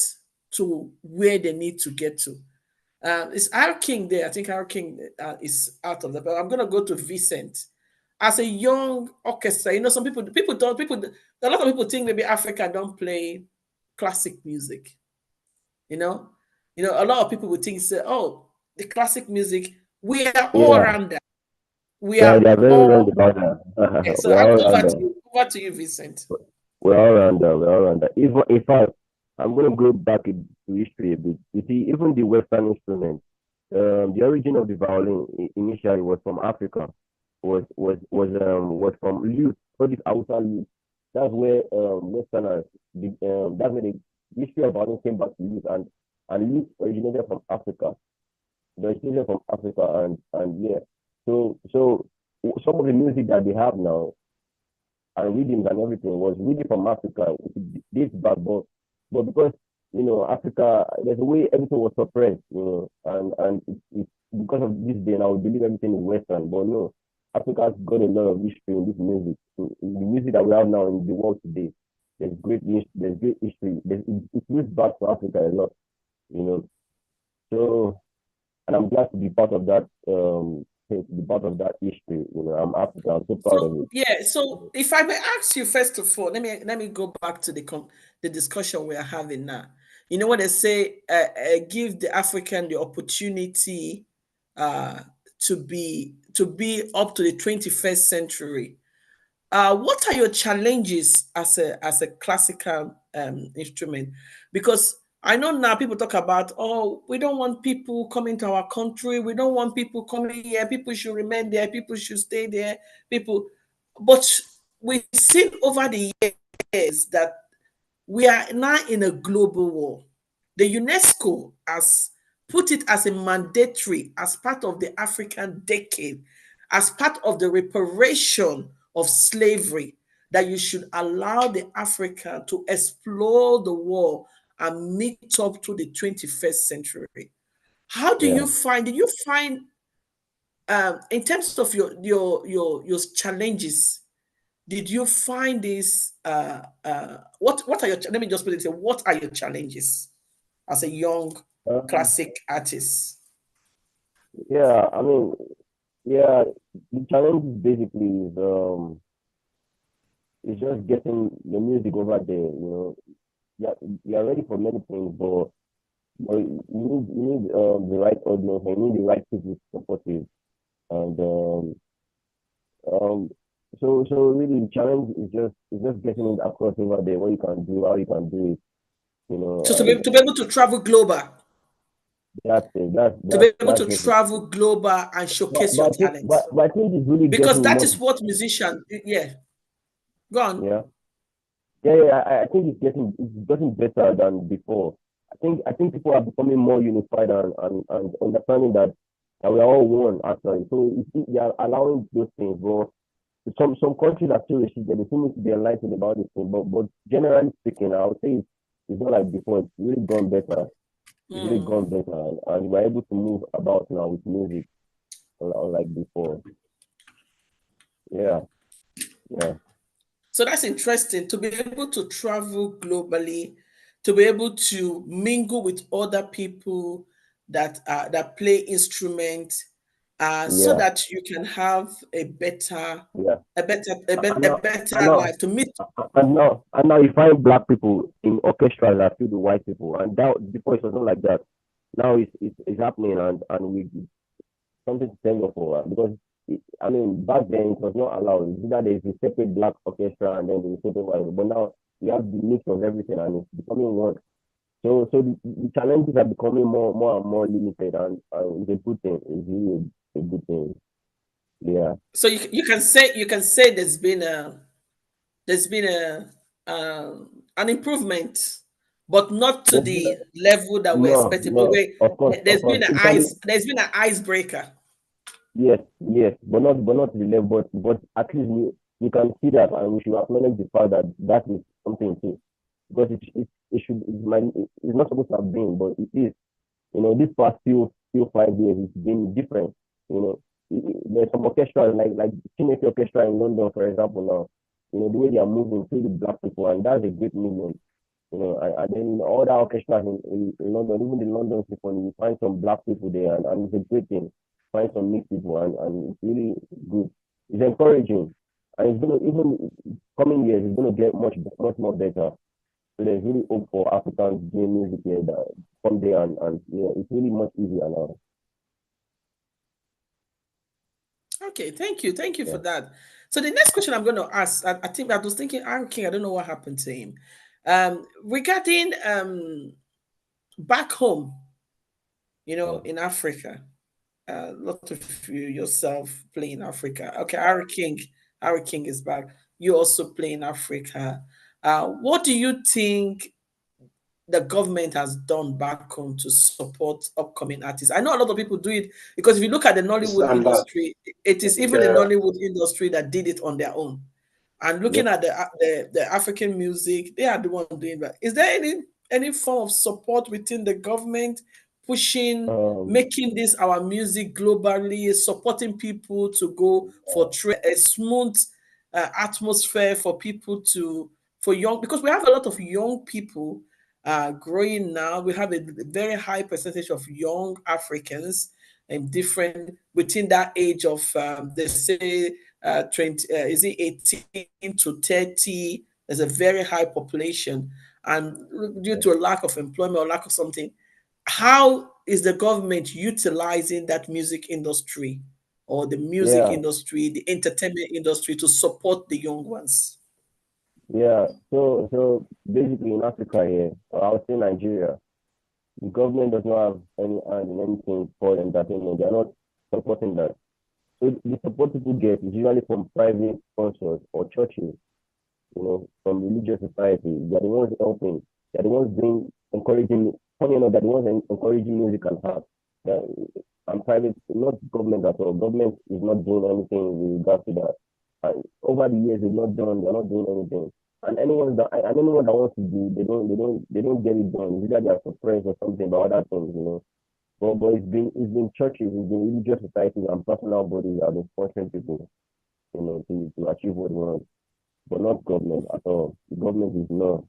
to where they need to get to. It's our king there. I think our king is out of the. But I'm gonna go to Vincent. As a young orchestra, some people, a lot of people think maybe Africa don't play classic music. A lot of people would think, say, oh, the classic music, we are all around that. We Yeah, are they are very wrong all. about that. Okay, so We're I'm all around that. over to you, Vincent. We're all around that. We're all around that. Even in fact, I'm going to go back to history a bit. You see, even the Western instruments, the origin of the violin initially was from Africa. Was from lute. So this outside lute. That's where Westerners. That's where the history of violin came back to lute, and lute originated from Africa. The originated from Africa, and yeah. So some of the music that they have now and rhythms and everything was really from Africa. This back, but because Africa, there's a way everything was suppressed, and it's because of this day now we believe everything is Western, but no, Africa's got a lot of history in this music. So in the music that we have now in the world today, there's great history. It roots back to Africa a lot, So, and I'm glad to be part of that. To be part of that history, I'm African. I'm so proud of it. Yeah. So, if I may ask you first of all, let me go back to the discussion we are having now. You know what they say? Give the African the opportunity to be up to the 21st century. What are your challenges as a classical instrument? Because I know now people talk about, oh, we don't want people coming to our country. We don't want people coming here. People should remain there. People should stay there. But we've seen over the years that we are now in a global war. The UNESCO has put it as a mandatory, as part of the African decade, as part of the reparation of slavery, that you should allow the African to explore the world and meet up to the 21st century. How do you find? Did you find, in terms of your challenges? Did you find this? What are your? Let me just put it this way. What are your challenges as a young classic artist? Yeah, I mean, the challenge basically is just getting the music over there. Yeah, you're ready for many things, but you need the right audience, and you need the right people to support you, and so really the challenge is just getting it across over there, what you can do, how you can do it, So to be able to travel global. That's it. To be able to That's it. travel global and showcase your talent. But I think it's really Because getting that much. is what musicians, yeah. Go on. Yeah. Yeah. I think it's getting better than before. I think people are becoming more unified and understanding that we are all one actually. So they are allowing those things, but some countries are still restricted. They seem to be enlightened about this thing, but generally speaking, I would say it's not like before. It's really gone better. It's really gone better, and we're able to move about now with music, unlike before. Yeah, yeah, So that's interesting to be able to travel globally, to be able to mingle with other people that play instruments, so yeah, that you can have a better, yeah. And a now, and better now, life to meet. and now you find black people in orchestras that feel the white people, and that before it was not like that. Now it's happening, and we something to thank God for because I mean back then it was not allowed. It's either there's a separate black orchestra and then there's a separate white, but now you have the mix of everything and it's becoming one. So the challenges are becoming more and more limited, and it's a good thing. It's really a good thing. Yeah. So you can say there's been an improvement, but not to There's been the level that we're no, expecting. But no, of course. Especially there's been an icebreaker. yes, but not to the level, but at least you can see that, and we should acknowledge the fact that that is something too, because it should it's not supposed to have been, but it is. You know, this past few 5 years, it's been different. You know, there's some orchestra like Trinity Orchestra in London, for example. Now, you know the way they are moving through the black people, and that's a great movement. You know, and then all the orchestras in London, even the London Symphony, you find some black people there, and it's a great thing. Find some mixed people, and it's really good. It's encouraging, and it's gonna even coming years, it's gonna get much more better. So there's really hope for Africans doing music here that someday and yeah, it's really much easier now. Okay, thank you for Yeah. that. So the next question I'm going to ask, I think I was thinking, Aaron King, I don't know what happened to him. Regarding back home, Yeah. in Africa, a lot of you yourself play in Africa. Okay, Harry King is back. You also play in Africa. What do you think the government has done back home to support upcoming artists? I know a lot of people do it because if you look at the Nollywood Stand up. industry, it is even the Yeah. Nollywood industry that did it on their own. And looking Yep. at the African music, they are the one doing that. Is there any form of support within the government pushing, Um. making this our music globally, supporting people to go for a smooth atmosphere for people to for young because we have a lot of young people growing now. We have a very high percentage of young Africans and different within that age of they say 20 is it 18 to 30. There's a very high population, and due to a lack of employment or lack of something, how is the government utilizing that music industry or the music Yeah. industry, the entertainment industry to support the young ones? Yeah. So basically in Africa here, or I would say Nigeria, the government does not have any hand in anything for entertainment. They are not supporting that. So the support people get is usually from private sponsors or churches, you know, from religious society. They're the ones helping. They're the ones doing encouraging. Funny enough, they're the ones encouraging music and art. And private, not government at all. Government is not doing anything with regard to that. And over the years, they're not doing anything. And anyone that wants to do, they don't get it done. Either they're suppressed or something about other things, you know. But it's been churches, it's been religious societies and personal bodies that have been sponsoring people, you know, to achieve what they want, but not government at all. The government is not.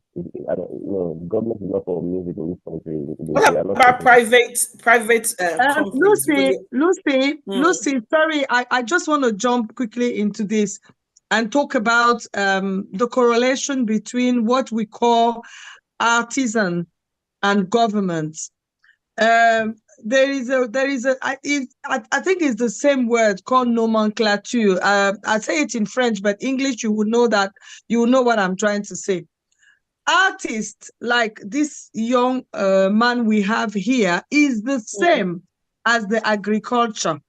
I don't, you know, the government is not for music in this country. They What are not about supporting. private companies? Because Lucy, sorry, I just want to jump quickly into this and talk about the correlation between what we call artisan and government. I think it's the same word called nomenclature. I say it in French, but English, you will know what I'm trying to say. artist like this young man we have here is the same as the agriculture.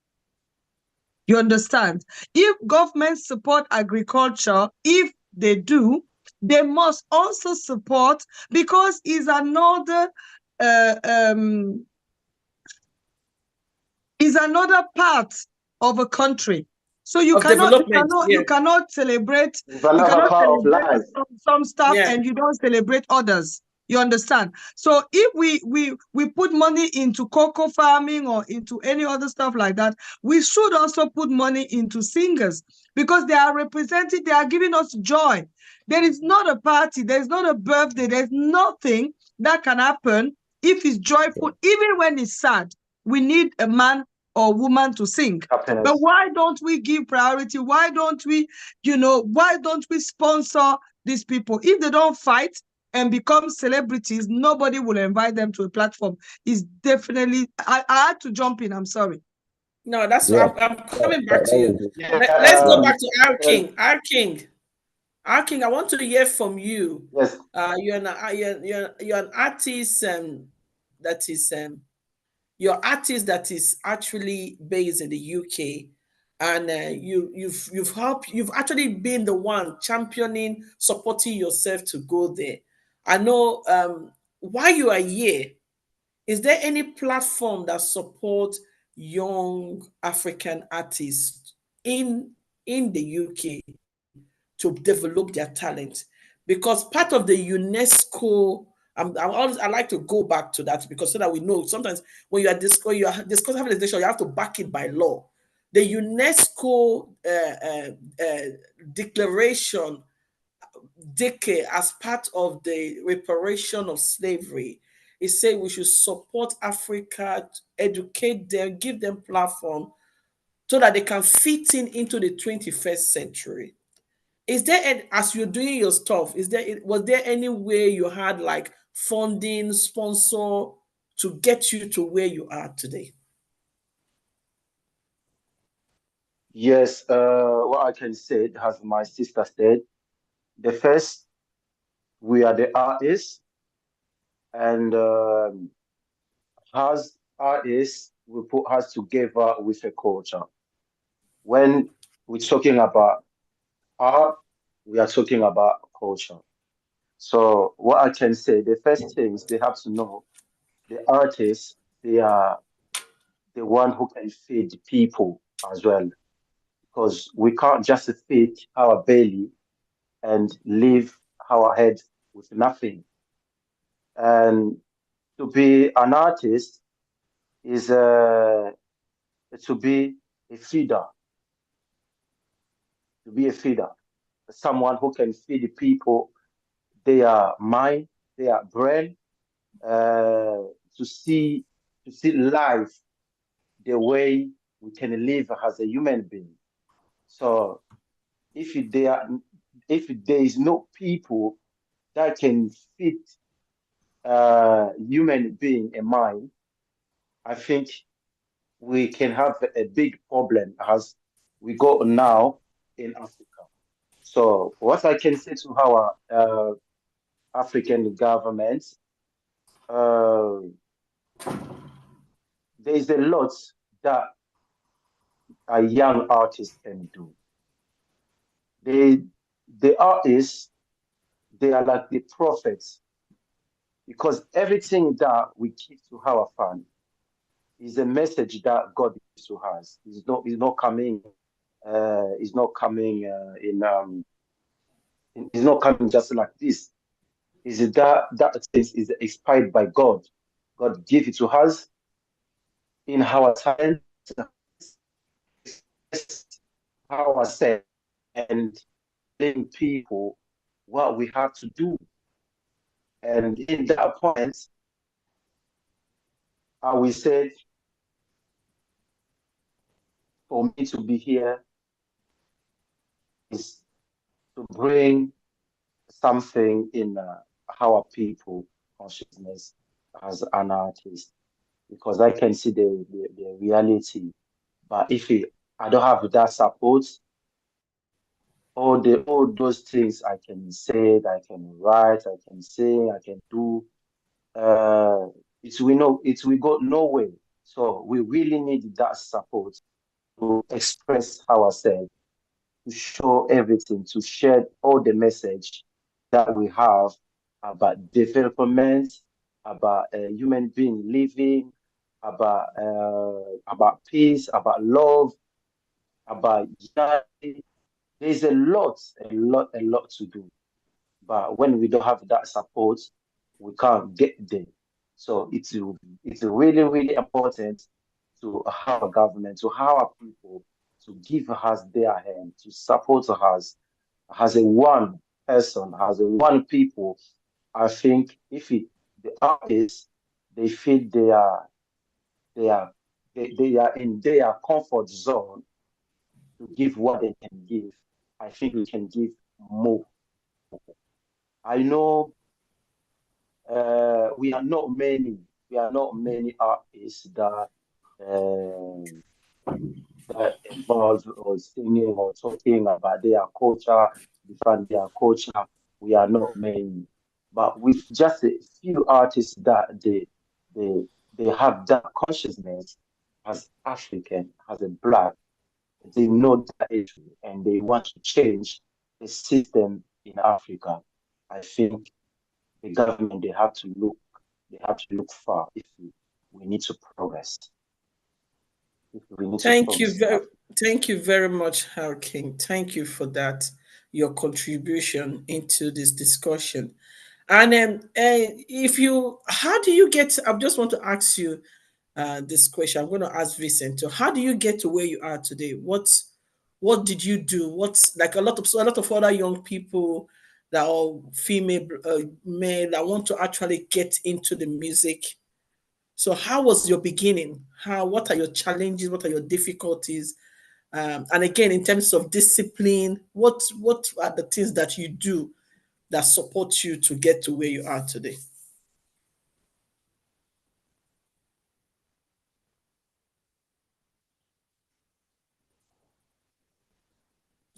You understand? If government support agriculture, if they do, they must also support, because it's another part of a country. So you Of cannot development, yeah. celebrate It's another part of life. some stuff Yeah. and you don't celebrate others. You understand? So if we put money into cocoa farming or into any other stuff like that, we should also put money into singers, because they are representing, they are giving us joy. There is not a party, there's not a birthday, there's nothing that can happen if it's joyful, even when it's sad. We need a man or woman to sing. Happiness. But why don't we give priority? Why don't we, why don't we sponsor these people? If they don't fight and become celebrities, nobody will invite them to a platform. It's definitely, I had to jump in, I'm sorry. No, that's Yeah. I'm coming back to you. Yeah, Let's go back to our king. Our king. Our king, I want to hear from you. yes. You're an artist that is you're artist that is actually based in the UK, and you've actually been the one championing, supporting yourself to go there. I know why you are here. Is there any platform that supports young African artists in the UK to develop their talent? Because part of the UNESCO, I like to go back to that, because so that we know sometimes when you are discussing legislation, you have to back it by law. The UNESCO declaration decade as part of the reparation of slavery. It said we should support Africa, educate them, give them platform so that they can fit in into the 21st century. Is there as you're doing your stuff, was there any way you had like funding, sponsor to get you to where you are today? Yes, what I can say, as my sister said, the first, we are the artists, and as artists, we put us together with a culture. When we're talking about art, we are talking about culture. So what I can say, the first things they have to know, the artists, they are the one who can feed people as well, because we can't just feed our belly and leave our head with nothing. And to be an artist is to be a feeder, to be a feeder, someone who can feed the people their mind, their brain, uh, to see life the way we can live as a human being. So if there if there is no people that can fit human being a mind, I think we can have a big problem as we go now in Africa. So what I can say to our African governments, uh, there is a lot that a young artist can do. They, the artists, they are like the prophets, because everything that we give to our fans is a message that God gives to us. It's not coming. It's not coming it's not coming just like this. Is it that thing is inspired by God? God give it to us in our talent, ourselves, and telling people what we have to do. And in that point, we said, for me to be here is to bring something in our people consciousness as an artist, because I can see the reality. But if I don't have that support, all those things I can say, I can write, I can sing, I can do. It will go nowhere. So we really need that support to express ourselves, to show everything, to share all the message that we have about development, about human being living, about peace, about love, about unity. There's a lot to do. But when we don't have that support, we can't get there. So it's really, really important to our government, to our people, to give us their hand, to support us as a one person, as a one people. I think if the artists they feel they are they are in their comfort zone to give what they can give, I think we can give more. I know we are not many artists uh, that involved or singing or talking about their culture, defend their culture. We are not many, but with just a few artists that they they have that consciousness as African, as a black, they know that issue and they want to change the system in Africa. I think the government they have to look far if we need to progress. If we need to Thank you progress in very, Africa. thank you very much, King. Thank you for that, your contribution into this discussion. And if you, how do you get? I just want to ask you this question. I'm going to ask Vincent. So how do you get to where you are today? What did you do? What's like a lot of other young people that are female, male that want to actually get into the music. So how was your beginning? What are your challenges? What are your difficulties? And again, in terms of discipline, what are the things that you do that support you to get to where you are today?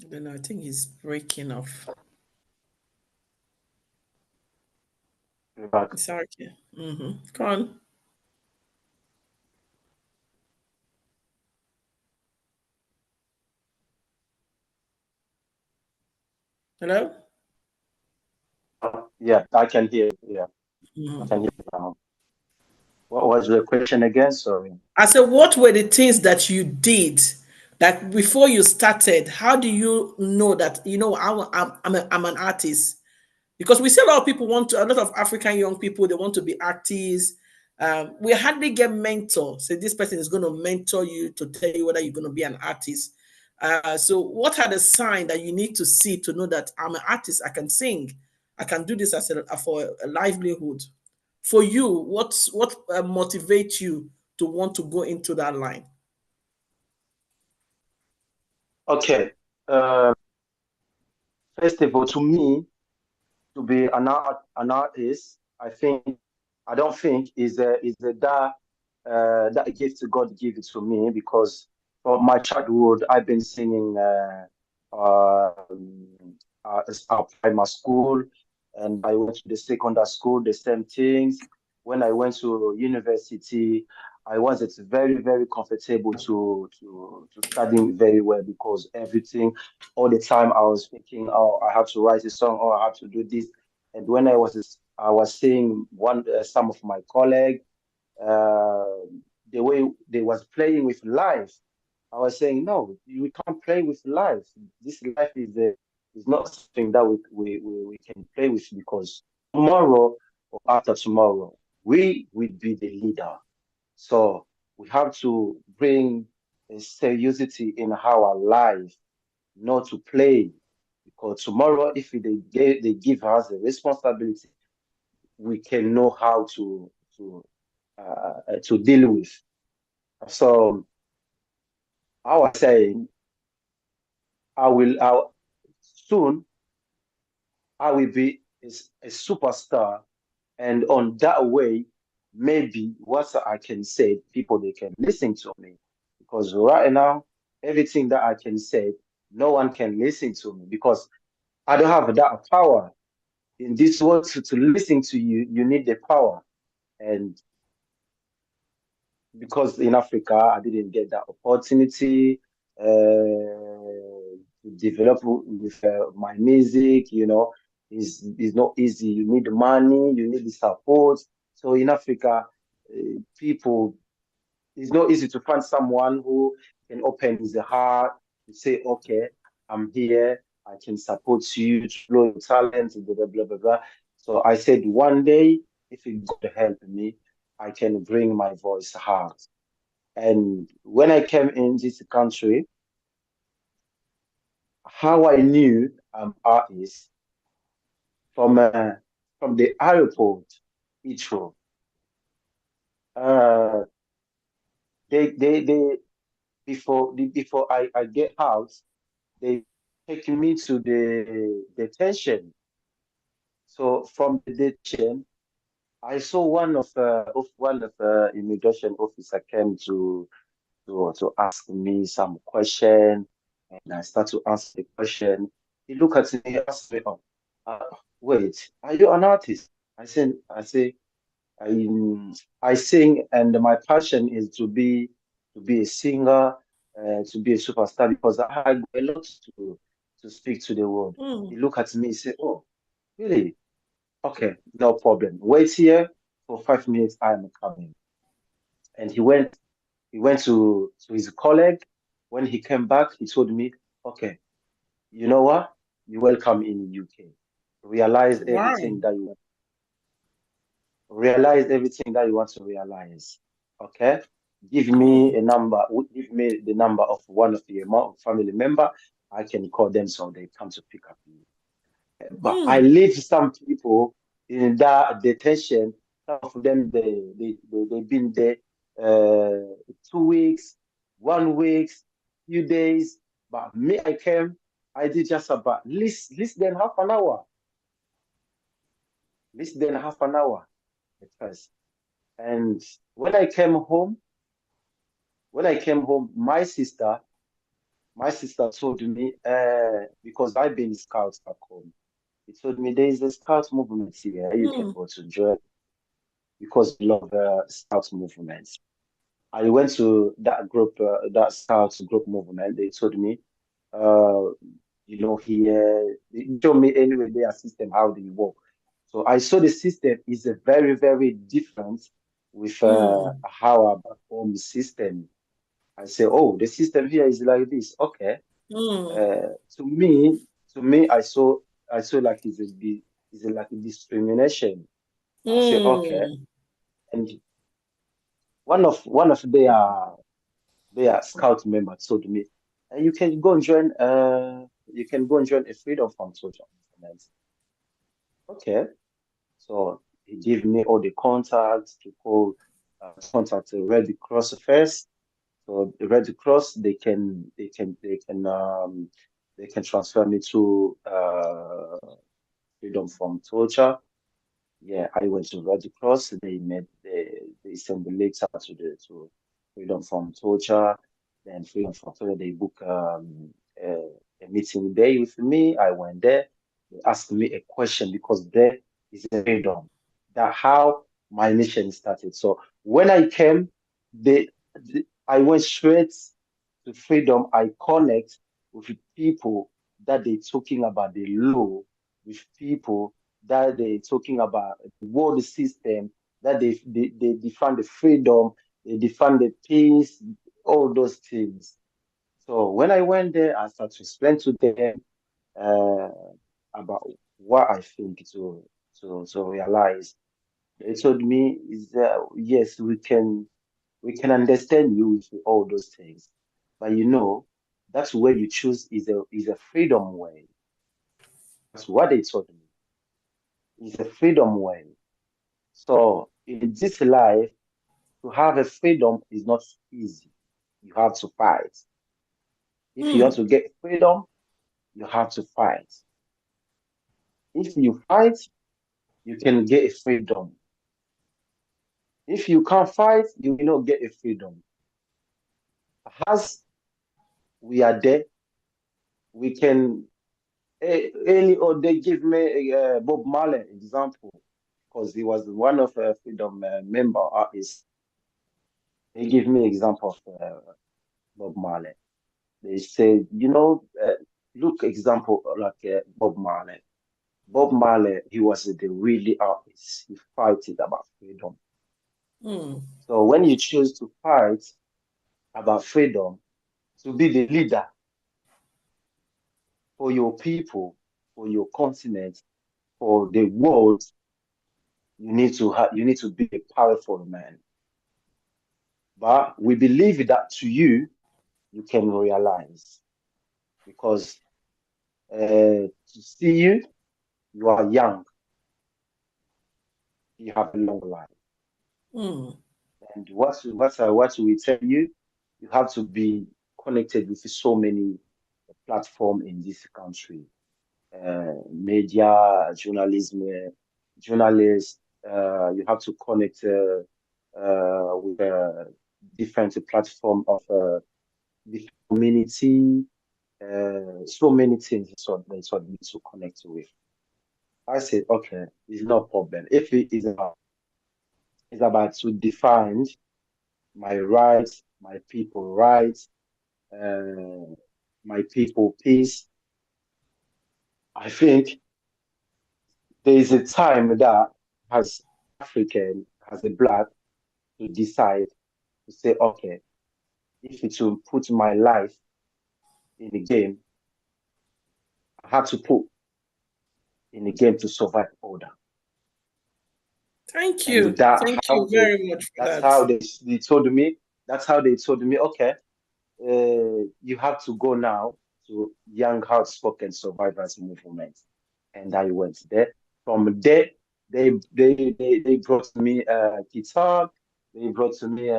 Then I think he's breaking off. But It's okay. Go on. Hello? yeah, I can hear. Yeah, I can hear now. What was the question again? Sorry. I said, what were the things that you did that before you started? How do you know that, I'm an artist? Because we see a lot of people a lot of African young people, they want to be artists. We hardly get mentors. So this person is going to mentor you to tell you whether you're going to be an artist. So what are the signs that you need to see to know that I'm an artist? I can sing. I can do this for a livelihood. For you, what motivates you to want to go into that line? Okay. First of all, to me, to be an artist, I don't think is a that gift God give it to me because from my childhood I've been singing at our primary school, and I went to the secondary school the same things. When I went to university, I wasn't very comfortable to studying very well because everything all the time I was thinking, oh, I have to write a song, or I have to do this. And when I was seeing some of my colleagues, uh, the way they was playing with life, I was saying, no, we can't play with life. This life is not something that we can play with because tomorrow or after tomorrow, we will be the leader. So we have to bring a seriosity in our life, not to play. Because tomorrow, if they give us the responsibility, we can know how to deal with. So I was saying, I soon I will be a superstar, and on that way, maybe what I can say, people they can listen to me, because right now everything that I can say no one can listen to me because I don't have that power. In this world, to listen to you, you need the power. And because in Africa, I didn't get that opportunity to develop with my music, is not easy. You need money, you need the support. So in Africa, people, it's not easy to find someone who can open his heart to say, okay, I'm here, I can support you, explore your talent, blah, blah, blah, blah, blah. So I said, one day, if it God help me, I can bring my voice out. And when I came in this country, how I knew I'm artist from the airport, Heathrow. Uh, they before I get out, they take me to the detention. So from the detention, I saw one of immigration officer came to ask me some question, and I start to answer the question. He look at me, ask me, "Oh, uh, wait, are you an artist?" I say, I I sing, and my passion is to be a singer, to be a superstar because I have a lot to speak to the world. He Mm. look at me, say, "Oh, really? Okay, no problem. Wait here for 5 minutes. I am coming." And he went to his colleague. When he came back, he told me, "Okay, you know what? You're welcome in UK. Realize Wow. everything that you realize everything that you want to realize. Okay, give me Mm. a number. Give me the number of one of your family member. I can call them so they come to pick up you." But I Mm. leave some people in that detention. Some of them they've been there 2 weeks, 1 week, few days. But me, I came. I did just about less than half an hour. Less than half an hour at first. And when I came home, my sister told me, because I've been scouts back home. He told me there is a scout movement here. You can Mm. go to join because we love scout movements. I went to that group, that scout group movement. They told me, uh, they told me anyway their system how they work. So I saw the system is a very very different with Mm. how our back home system. I say, oh, the system here is like this. Okay. Mm. Uh, to me, I saw like it's like a discrimination. I say, okay. Mm. And one of their scout members told me, you can go and join a freedom from social movement. Okay. So he gave me all the contacts to contact the Red Cross first. So the Red Cross, they can transfer me to freedom from torture. Yeah, I went to Red Cross. They sent the letter to freedom from torture. Then freedom from torture, they book a meeting day with me. I went there. They asked me a question because there is a freedom. That how my mission started. So when I came, they, I went straight to freedom. I connect with people that they talking about the law, with people that they talking about the world system, that they define the freedom, they define the peace, all those things. So when I went there, I started to explain to them uh, about what I think to realize. They told me is that yes, we can understand you with all those things, but that's where you choose is a freedom way. That's what they told me. Is a freedom way. So in this life, to have a freedom is not easy. You have to fight. If you want Mm. to get freedom, you have to fight. If you fight, you can get a freedom. If you can't fight, you will not get a freedom. As we are there, we can. Or they give me Bob Marley example because he was one of Freedom member artists. They give me example of Bob Marley. They say, look example like Bob Marley. Bob Marley, he was the really artist. He fighted about freedom. So when you choose to fight about freedom, to be the leader for your people, for your continent, for the world, you need to be a powerful man. But we believe that to you, you can realize because to see you, you are young, you have a long life. And what we tell you, you have to be connected with so many platforms in this country, media, journalism, journalists. You have to connect with different platform of the community. So many things that's what we need to connect with. I said, okay, it's no problem. If it is about to define my rights, my people rights, my people peace. I think there is a time that as African, as a black, to decide to say, okay, if it will put my life in the game, I have to put in the game to survive order. Thank you. Thank you very much for that's that. how they told me. That's how they told me, okay, you have to go now to Young Outspoken Survivors Movement. And I went there. From there, they brought me guitar. They brought to me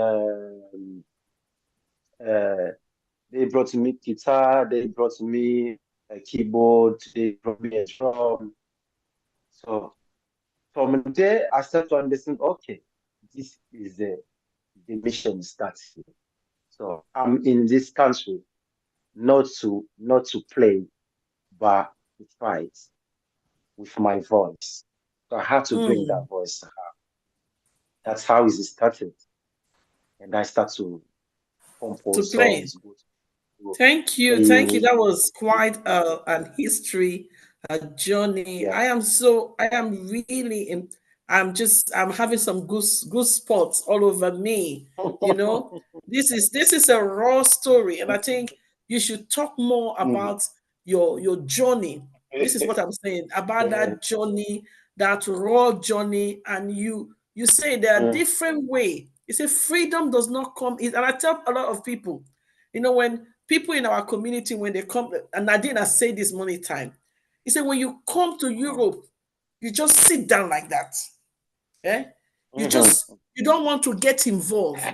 they brought me guitar. They brought me a keyboard. They brought me a drum. So from there, I started to understand. Okay, this is the mission starts here. So I'm in this country not to play, but to fight with my voice. So I had to bring that voice out. That's how it started. And I start to compose play. songs. Thank you. Thank you. That was quite an history, a journey. Yeah. I am really, I'm having some goose spots all over me. This is a raw story. And I think you should talk more about your journey. This is what I'm saying about that journey, that raw journey. And you say there are different way. You say freedom does not come, and I tell a lot of people, when people in our community, when they come, and Nadine has said this many times, he said, when you come to Europe, you just sit down like that. You don't want to get involved.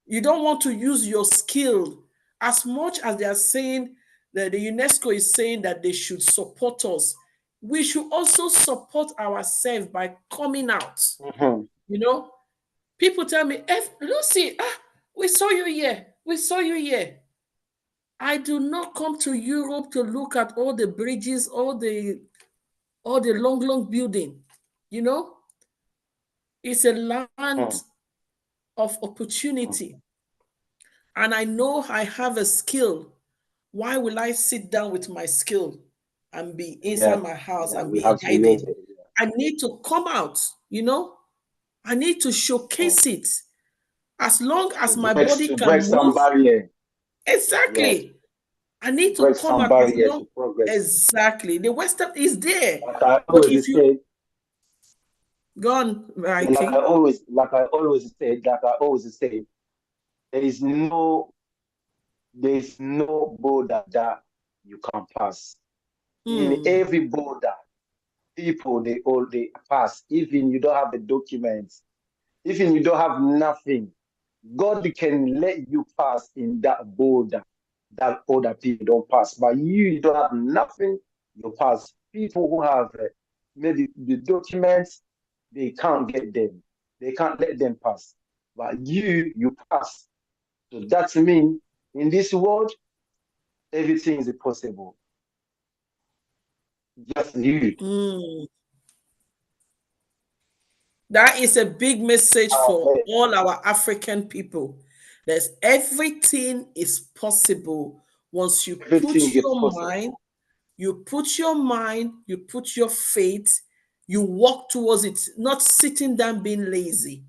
You don't want to use your skill as much as they are saying that the UNESCO is saying that they should support us. We should also support ourselves by coming out. People tell me, Lucy, we saw you here. We saw you here. I do not come to Europe to look at all the bridges, all the long building. It's a land of opportunity. And I know I have a skill. Why will I sit down with my skill and be inside my house and be hiding? I need to come out, I need to showcase it. As long as my body can break move. Some barrier. Exactly. Yes. I need to come out as long. Exactly. The Western is there. Like I always say, go on, right? Like I always say, there's no border that you can pass. In every border, people they pass. Even you don't have the documents, even you don't have nothing, God can let you pass in that border that other people don't pass. But you don't have nothing, you pass. People who have maybe the documents, they can't get them. They can't let them pass. But you pass. So that means in this world, everything is possible. Just you. That is a big message for man. all our African people. There's everything is possible once you put Everything is your possible. mind, you put your mind, you put your faith, you walk towards it, not sitting down being lazy,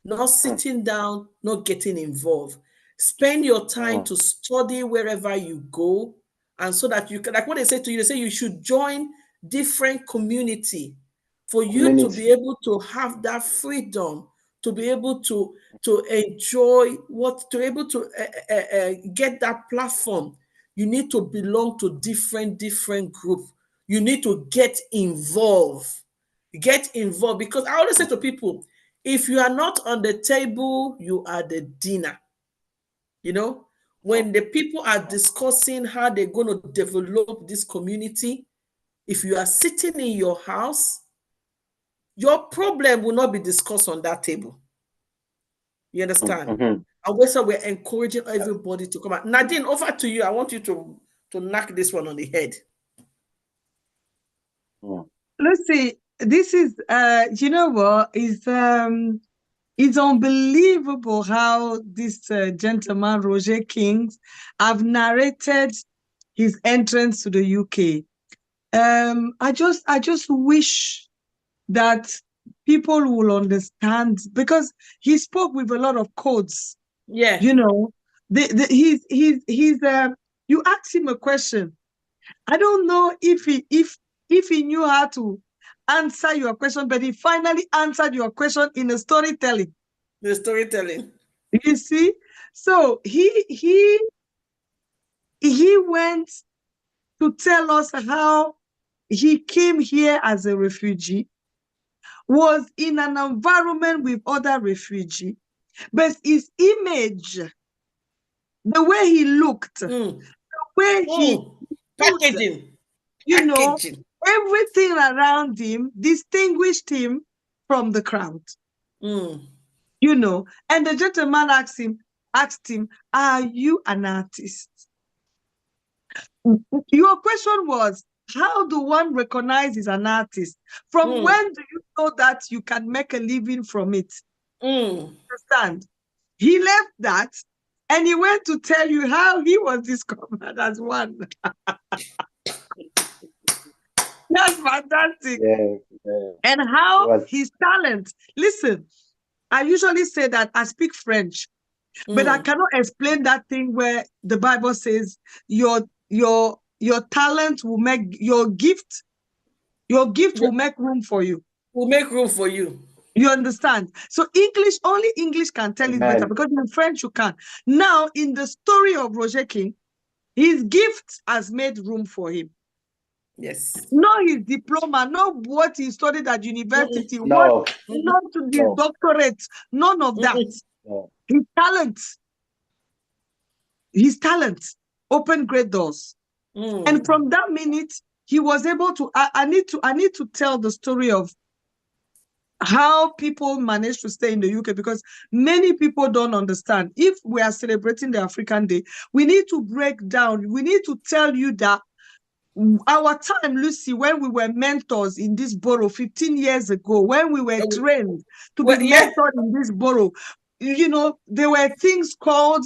not Mm, sitting down, not getting involved. Spend your time mm. to study wherever you go, and so that you can, like what they say to you, they say you should join different community for you to be Community. able to have that freedom, to be able to enjoy what, to be able to get that platform. You need to belong to different group. You need to get involved. Get involved, because I always say to people, if you are not on the table, you are the dinner. You know, Mm, when the people are discussing how they're going to develop this community, if you are sitting in your house, your problem will not be discussed on that table. You mm, understand? mhm. And we, so we're encouraging everybody to come out. Nadine, over to you. I want you to knock this one on the head. Mm. Lucy, this is you know what is it's unbelievable how this gentleman Roger Kings have narrated his entrance to the UK. I just wish that people will understand, because he spoke with a lot of codes. Yeah. You know, he's you ask him a question. I don't know if he knew how to answer your question, but he finally answered your question in a storytelling. The storytelling. You see, so he went to tell us how he came here as a refugee, was in an environment with other refugees, but his image, the way he looked, the way he stood, Packaging. you know, Packaging. everything around him distinguished him from the crowd, you know. And the gentleman asked him, are you an artist? Your question was, how do one recognize he's an artist? From when do you know that you can make a living from it? Understand? He left that and he went to tell you how he was discovered as one. That's fantastic. Yeah, yeah. And how Was his talent. Listen, I usually say that I speak French, but I cannot explain that thing where the Bible says your talent will make your gift will make room for you. Will make room for you. You understand? So English, only English can tell it better, Amen. because in French you can. Now, in the story of Roger King, his gift has made room for him. Yes. Not his diploma, not what he studied at university, No, not to his no, doctorate, none of that. no. His talent opened great doors. And from that minute, he was able to, I need to tell the story of how people manage to stay in the UK, because many people don't understand. If we are celebrating the African Day, we need to break down. We need to tell you that our time, Lucy, when we were mentors in this borough 15 years ago, when we were trained to be mentored in this borough, you know, there were things called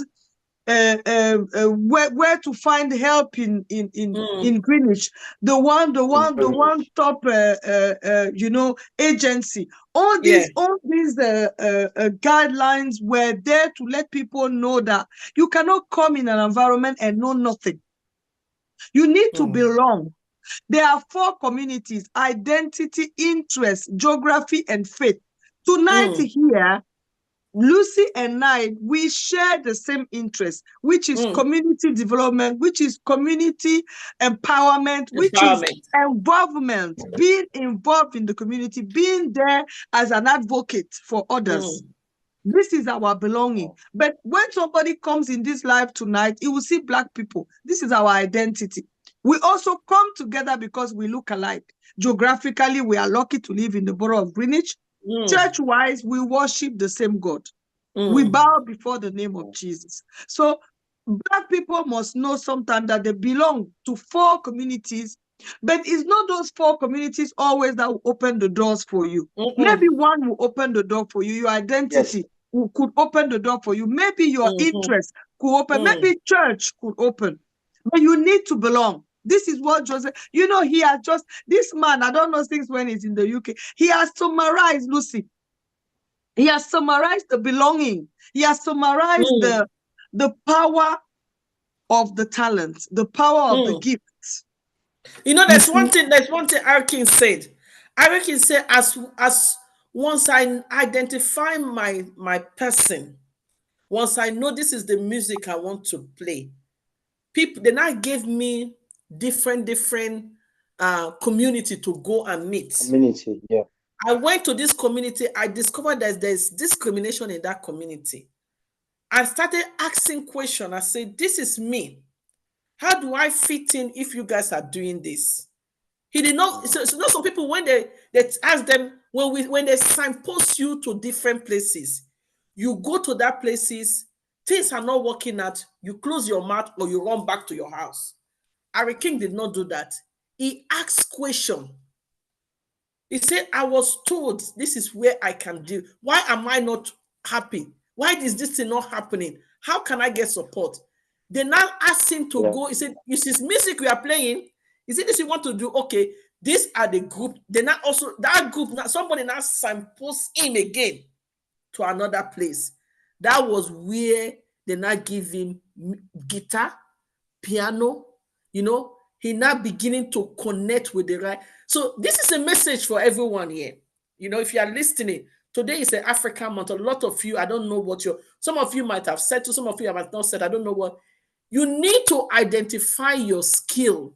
where to find help in Greenwich, the one top you know, agency. All these guidelines were there to let people know that you cannot come in an environment and know nothing. You need to belong. There are 4 communities: identity, interest, geography, and faith. Tonight here, Lucy and I, we share the same interest, which is community development, which is community empowerment, which is involvement, being involved in the community, being there as an advocate for others. This is our belonging. But when somebody comes in this life tonight, he will see Black people. This is our identity. We also come together because we look alike. Geographically, we are lucky to live in the borough of Greenwich. Church-wise, we worship the same God. We bow before the name of Jesus. So Black people must know sometimes that they belong to 4 communities But it's not those 4 communities always that will open the doors for you. Maybe one will open the door for you. Your identity could open the door for you. Maybe your interest could open. Maybe church could open. But you need to belong. This is what Joseph, he has just, this man, I don't know since when he's in the UK, he has summarized, Lucy. He has summarized the belonging. He has summarized the power of the talent, the power of the gifts. There's one thing Arkin said. Arkin said, as once I identify my person, once I know this is the music I want to play, people then I gave me different community to go and meet. Community, yeah. I went to this community. I discovered that there's discrimination in that community. I started asking questions. I said, this is me. How do I fit in if you guys are doing this? He did not. So some people, when they ask them, when they signpost you to different places, you go to that places, things are not working out, you close your mouth or you run back to your house. Harry King did not do that. He asked question. He said, I was told this is where I can do. Why am I not happy? Why is this thing not happening? How can I get support? They now asked him to go. He said, is this music we are playing? Is it this you want to do? Okay, these are the group. They now also, that group, now somebody now signpost him again to another place. That was where they now give him guitar, piano, he now beginning to connect with the right. So this is a message for everyone here. If you are listening, today is an African month. A lot of you, I don't know what some of you might have said to, some of you have not said, I don't know what. You need to identify your skill.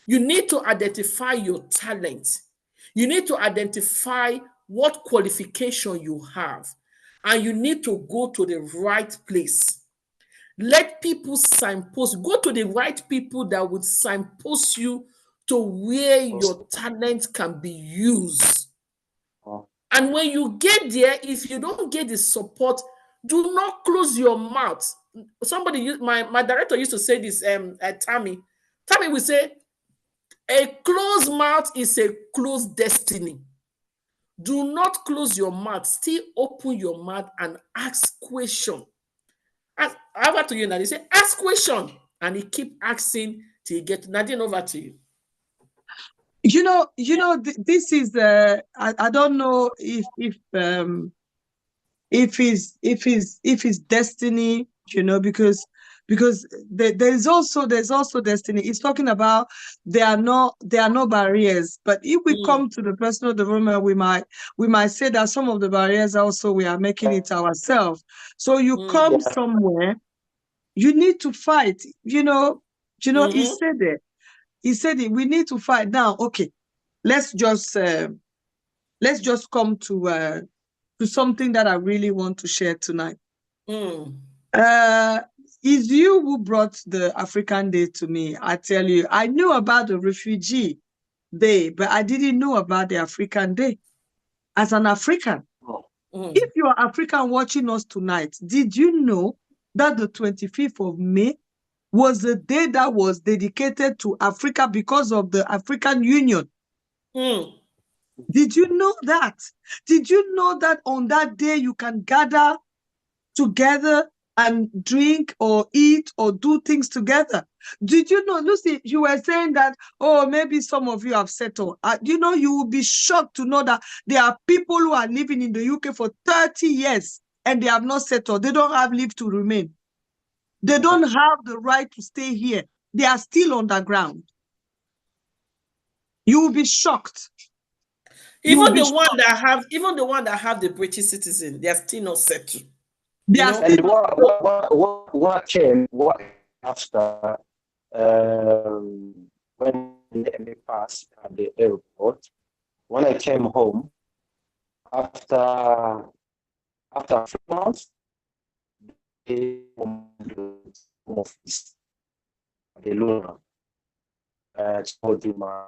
You need to identify your talent. You need to identify what qualification you have. And you need to go to the right place. Let people signpost. Go to the right people that would signpost you to where your talent can be used. And when you get there, if you don't get the support, do not close your mouth. Somebody, my director used to say this, Tammy. Tammy will say, a closed mouth is a closed destiny. Do not close your mouth. Still open your mouth and ask questions. Over to you, Nadine. Say, ask question, and he keep asking till you get. Nadine, over to you. This is I don't know if it's destiny, because there's also destiny. It's talking about there are no barriers. But if we come to the personal development, we might say that some of the barriers also we are making it ourselves. So you come somewhere, you need to fight. He said it. He said it. We need to fight now. Okay, let's just come to something that I really want to share tonight. It's you who brought the African Day to me. I tell you, I knew about the Refugee Day, but I didn't know about the African Day. As an African, if you are African watching us tonight, did you know that the 25th of May was the day that was dedicated to Africa because of the African Union? Did you know that? Did you know that on that day you can gather together and drink or eat or do things together? Did you know, Lucy, you were saying that, maybe some of you have settled. You will be shocked to know that there are people who are living in the UK for 30 years and they have not settled. They don't have leave to remain. They don't have the right to stay here. They are still underground. You will be shocked. Even the one that have the British citizen, they are still not settled. And what came after when they passed at the airport? When I came home after 3 months, they office the Luna told you my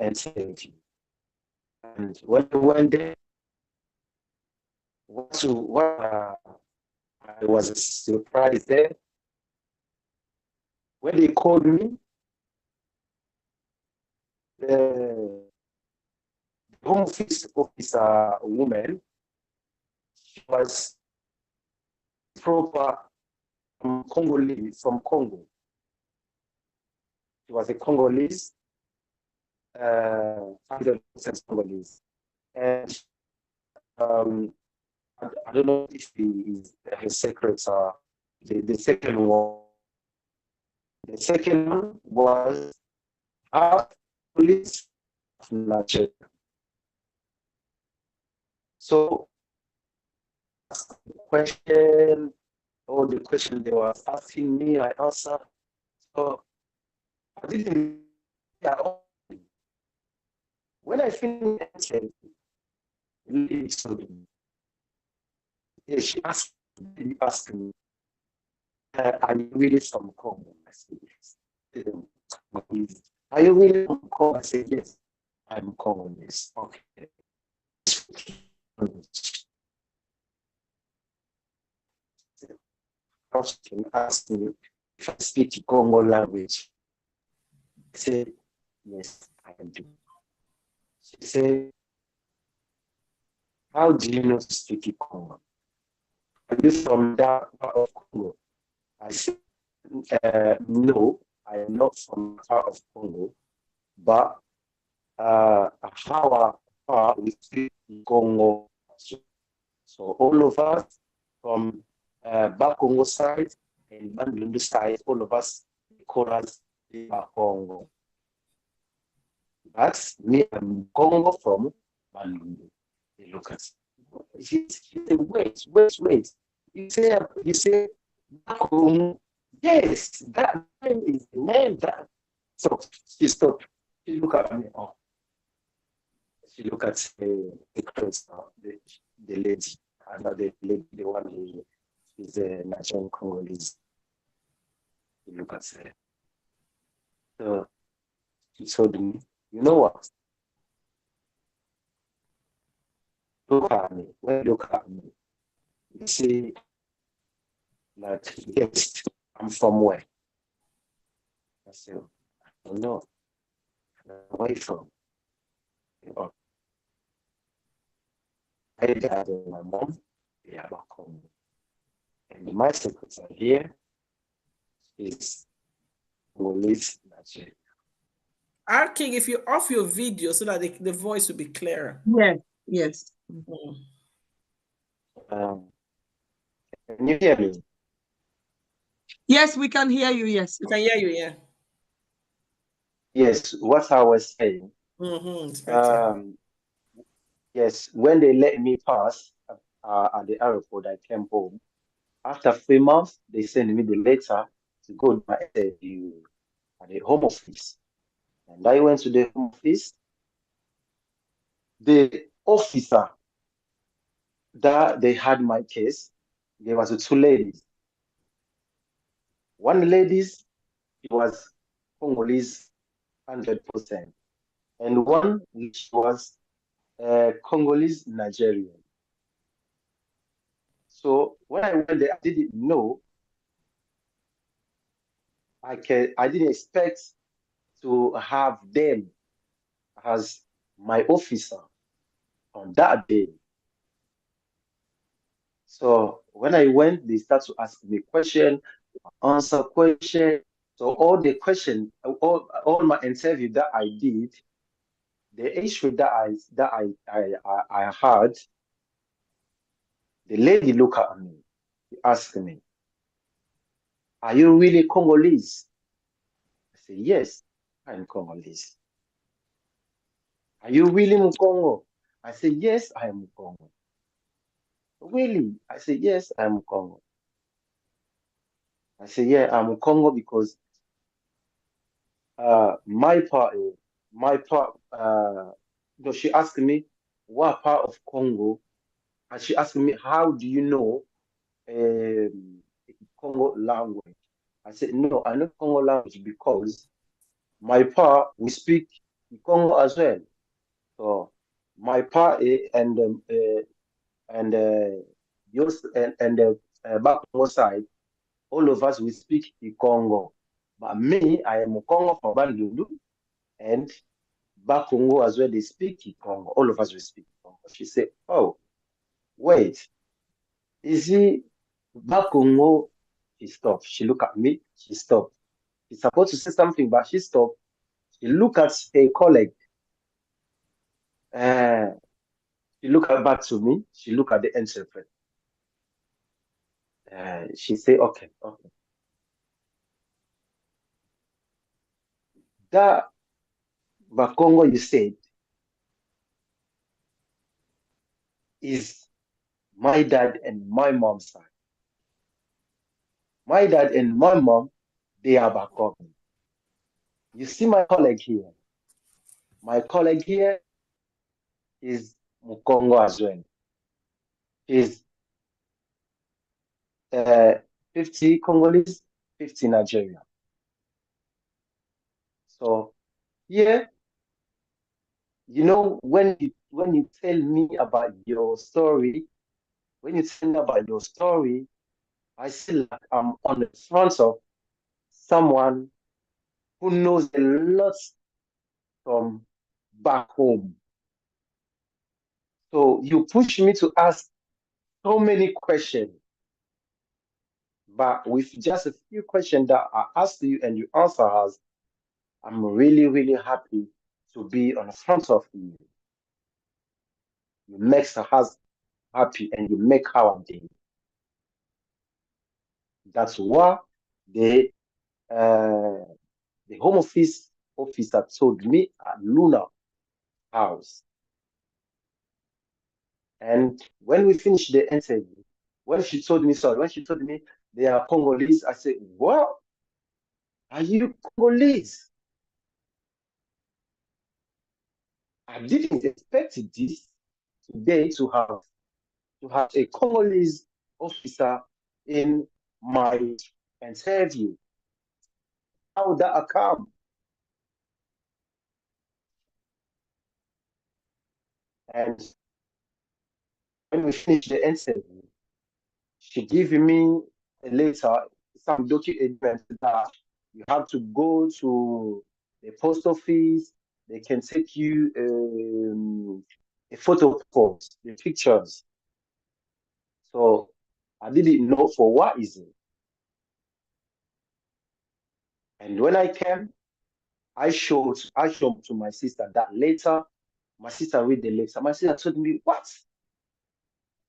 NCT. And when I went there, I was surprised there when they called me. the home office officer woman, she was proper Congolese, from Congo. She was a Congolese, 100% Congolese. And I don't know if her secrets are the second one. The second one was half police of Nigeria. So question, all the questions they were asking me, I answered. So I didn't. When I finished answering, she asked me, are you really from Congo? I said, yes. Are you really from Congo? I said, yes, I'm Congolese. Okay. She asked me if I speak Congo language. I said, yes, I do. She said, how do you know to speak Congo? Are you from that part of Congo? I said, no, I am not from part of Congo, but how we speak Congo. So all of us from Back Congo side and Bandundu side, all of us call us Congo. That's me, I'm Congo from Bandundu. They look at she said, wait. You say Back Congo. Yes, that name is the name that. So she stopped. She look at me. Oh, she look at the clothes now, the lady, another lady, the one who is a Nigerian Congolese. She look at her. So she told me, you know what? Look at me. When you look at me, you see, like, yes, I'm from where? I said, I don't know. Where you from? Oh, my dad and my mom, they are back home. And my secretary here is Congolese Nigeria. Our King, if you off your video so that the voice will be clearer. Yes. Can you hear me? Yes, we can hear you. Yes. We can hear you, yeah. Yes, what I was saying. It's better. Yes, when they let me pass at the airport, I came home. After 3 months, they sent me the letter to go to my interview at the home office. And I went to the home office. The officer that they had my case, there was two ladies. One lady, she was Congolese 100%, and one which was Congolese Nigerian. So when I went there, I didn't know. I didn't expect to have them as my officer on that day. So when I went, they start to ask me question, answer question. So all the question, all my interview that I did, the issue that I had, the lady look at me, ask me, are you really Congolese? I say, yes, I'm Congolese. Are you really Mukongo? I say, yes, I am Mukongo. Really? I say, yes, I'm Mukongo. I say, yeah, I'm Mukongo because my part, she asked me what part of Congo, and she asked me, how do you know Congo language? I said, no, I know Congo language because my part, we speak Congo as well. So my part yours and the back Congo side, all of us we speak Congo. But me, I am Congo from Bandundu, and back Congo as well, they speak Congo. All of us will speak Congo. She said, oh, wait, is he back Congo? She stopped. She looked at me. She stopped. She's supposed to say something, but she stopped. She looked at her colleague. She looked back to me. She looked at the interpreter. She said, okay, okay. That Bakongo you said is my dad and my mom's side. My dad and my mom, they are Bakongo. You see my colleague here. My colleague here is Mukongo as well. He's 50 Congolese, 50 Nigeria. So yeah, you know, when you tell me about your story, when you tell me about your story, I feel like I'm on the front of someone who knows a lot from back home. So you push me to ask so many questions, but with just a few questions that I asked you and you answer us, I'm really, really happy to be on the front of you. You make us happy and you make our day. That's what the home office officer told me at Luna House. And when we finished the interview, when she told me they are Congolese, I said, what? Are you Congolese? I didn't expect this today to have a Congolese officer in my interview. How would that come? And when we finished the interview, she gave me a letter, some documents that you have to go to the post office. They can take you a photo of the pictures. So I didn't know for what reason. And when I came, I showed to my sister that later. My sister read the letter. My sister told me, what?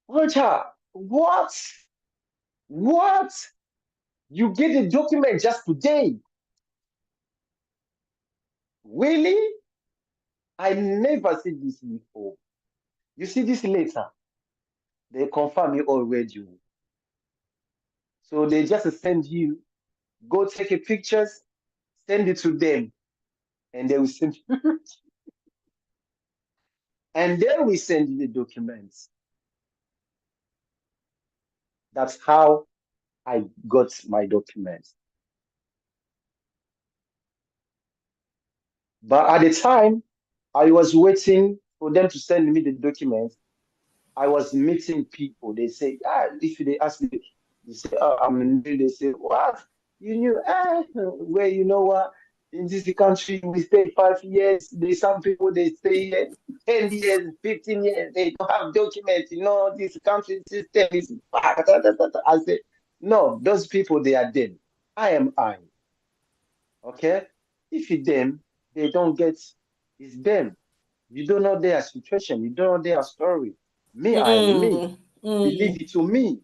Roger, what? What? You get the document just today? Really? I never seen this before. You see this later? They confirm you already. So they just send you, go take a pictures, send it to them, and they will send you. And then we send you the documents. That's how I got my documents. But at the time, I was waiting for them to send me the documents. I was meeting people. They say, if they ask me, they say, oh, I'm new. They say, what? You knew? Well, you know what? In this country, we stay 5 years. There's some people, they stay here 10 years, 15 years. They don't have documents. You know, this country system is bad. I say, no, those people, they are dead. I am I. Okay? If it's them, they don't get, it's them. You don't know their situation. You don't know their story. Me, I am me. Believe it to me.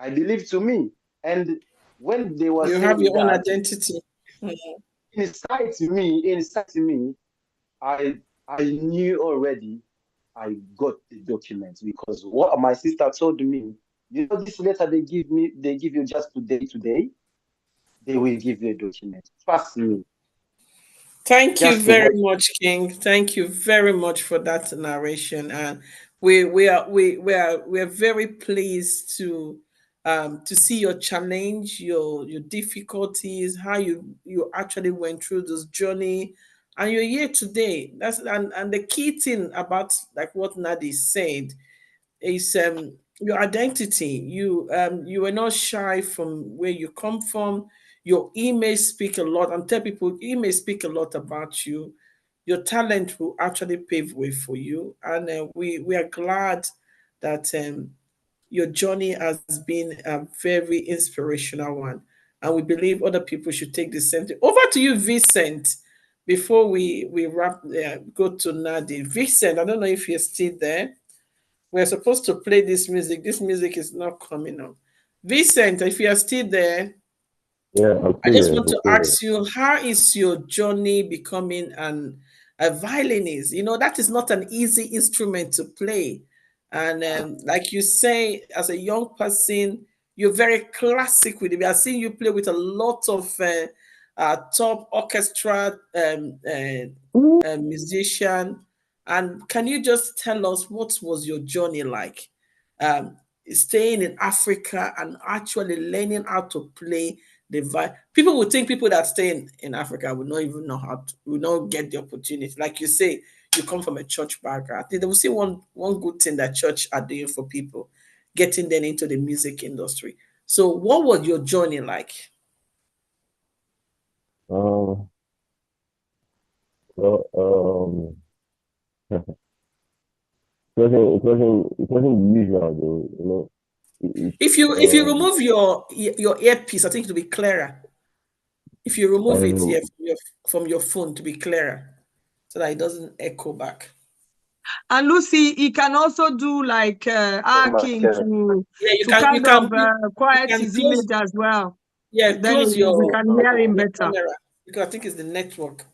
I believe to me. And when they were You have saying your own that, identity. inside me, I knew already I got the documents because what my sister told me, you know, this letter they give you just today, they will give you a document. Trust me. Thank you Just to very what much, King. Thank you very much for that narration, and we are very pleased to see your challenge, your difficulties, how you actually went through this journey, and you're here today. That's and the key thing about like what Nadi said is your identity. You were not shy from where you come from. Your emails speak a lot. And tell people emails speak a lot about you. your talent will actually pave way for you. And we are glad that your journey has been a very inspirational one. And we believe other people should take the same thing. Over to you, Vincent. Before we wrap, go to Nadi. Vincent, I don't know if you're still there. We're supposed to play this music. This music is not coming up. Vincent, if you are still there, Yeah, I'm I still just here. want I'm to still here. ask you, how is your journey becoming a violinist? You know, that is not an easy instrument to play. And like you say, as a young person, you're very classic with it. We are seeing you play with a lot of top orchestra musician. And can you just tell us what was your journey like? Um, Staying in Africa and actually learning how to play the people would think people that stay in Africa would not even know how to, will not get the opportunity. Like you say, you come from a church background. I think they will see one good thing that church are doing for people, getting them into the music industry. So what was your journey like? Um, well, it wasn't usual though. If you remove your earpiece, I think it'll be clearer. If you remove it Um, here from your phone to be clearer, so that it doesn't echo back. And Lucy, he can also do like arcing Yeah, to kind of you quiet can his close. image as well. Yeah, Then close we can hear him your better. camera because I think it's the network.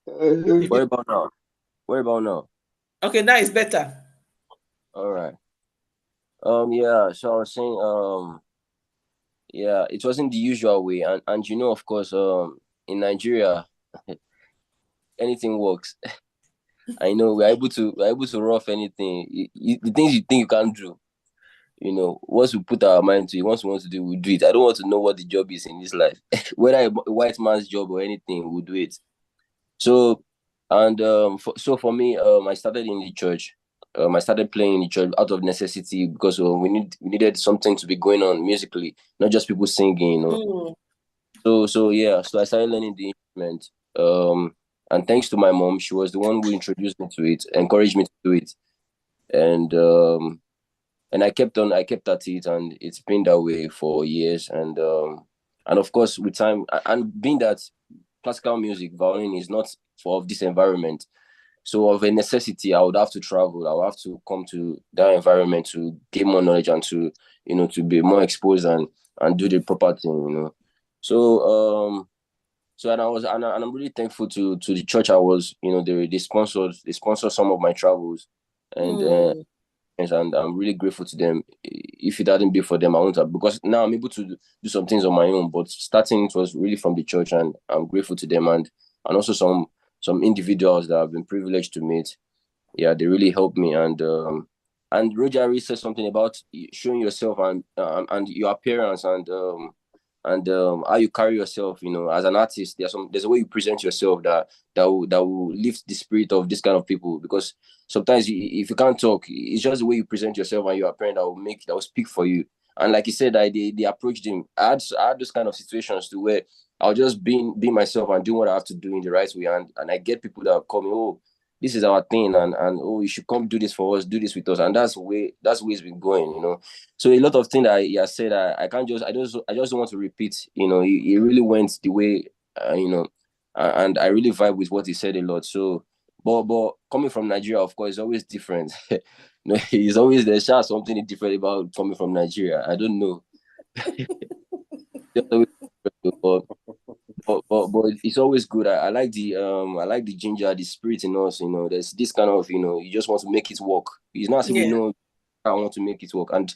What about now? What about now? Okay, now it's better. All right. Yeah. So I was saying, yeah, it wasn't the usual way, and of course, in Nigeria, anything works. I know we're able to rough anything. The things you think you can't do, once we put our mind to it, once we want to do it, we do it. I don't want to know what the job is in this life, whether a white man's job or anything, we'll do it. So, and for me, I started in the church. I started playing in the church out of necessity because we needed something to be going on musically, not just people singing. Mm. So yeah, so I started learning the instrument. And thanks to my mom, she was the one who introduced me to it, encouraged me to do it, and I kept at it, and it's been that way for years. And of course, with time, and being that classical music, violin is not for this environment. So of a necessity, I would have to travel. I would have to come to that environment to gain more knowledge and to be more exposed and do the proper thing. So and I'm really thankful to the church I was. They sponsored some of my travels, and Mm. and I'm really grateful to them. If it hadn't been for them, I wouldn't have, because now I'm able to do some things on my own. But starting, it was really from the church, and I'm grateful to them, and also some individuals that I've been privileged to meet. Yeah, they really helped me. And Roger said something about showing yourself and your appearance and how you carry yourself. As an artist, there's a way you present yourself that will lift the spirit of this kind of people, because sometimes if you can't talk, it's just the way you present yourself and your appearance that will speak for you. And like you said, they approached him. I had those kind of situations to where I'll just be myself and do what I have to do in the right way, and I get people that call me, oh, this is our thing, and oh, you should come do this for us, do this with us, and that's where it's been going. So a lot of things that he has said, I can't I just don't want to repeat. He really went the way, and I really vibe with what he said a lot. So, but coming from Nigeria, of course, it's always different. It's always there's just something different about coming from Nigeria. I don't know. It's always different, but it's always good. I like the ginger, the spirit in us. There's this kind of, you just want to make it work. It's not as if Yeah, I want to make it work, and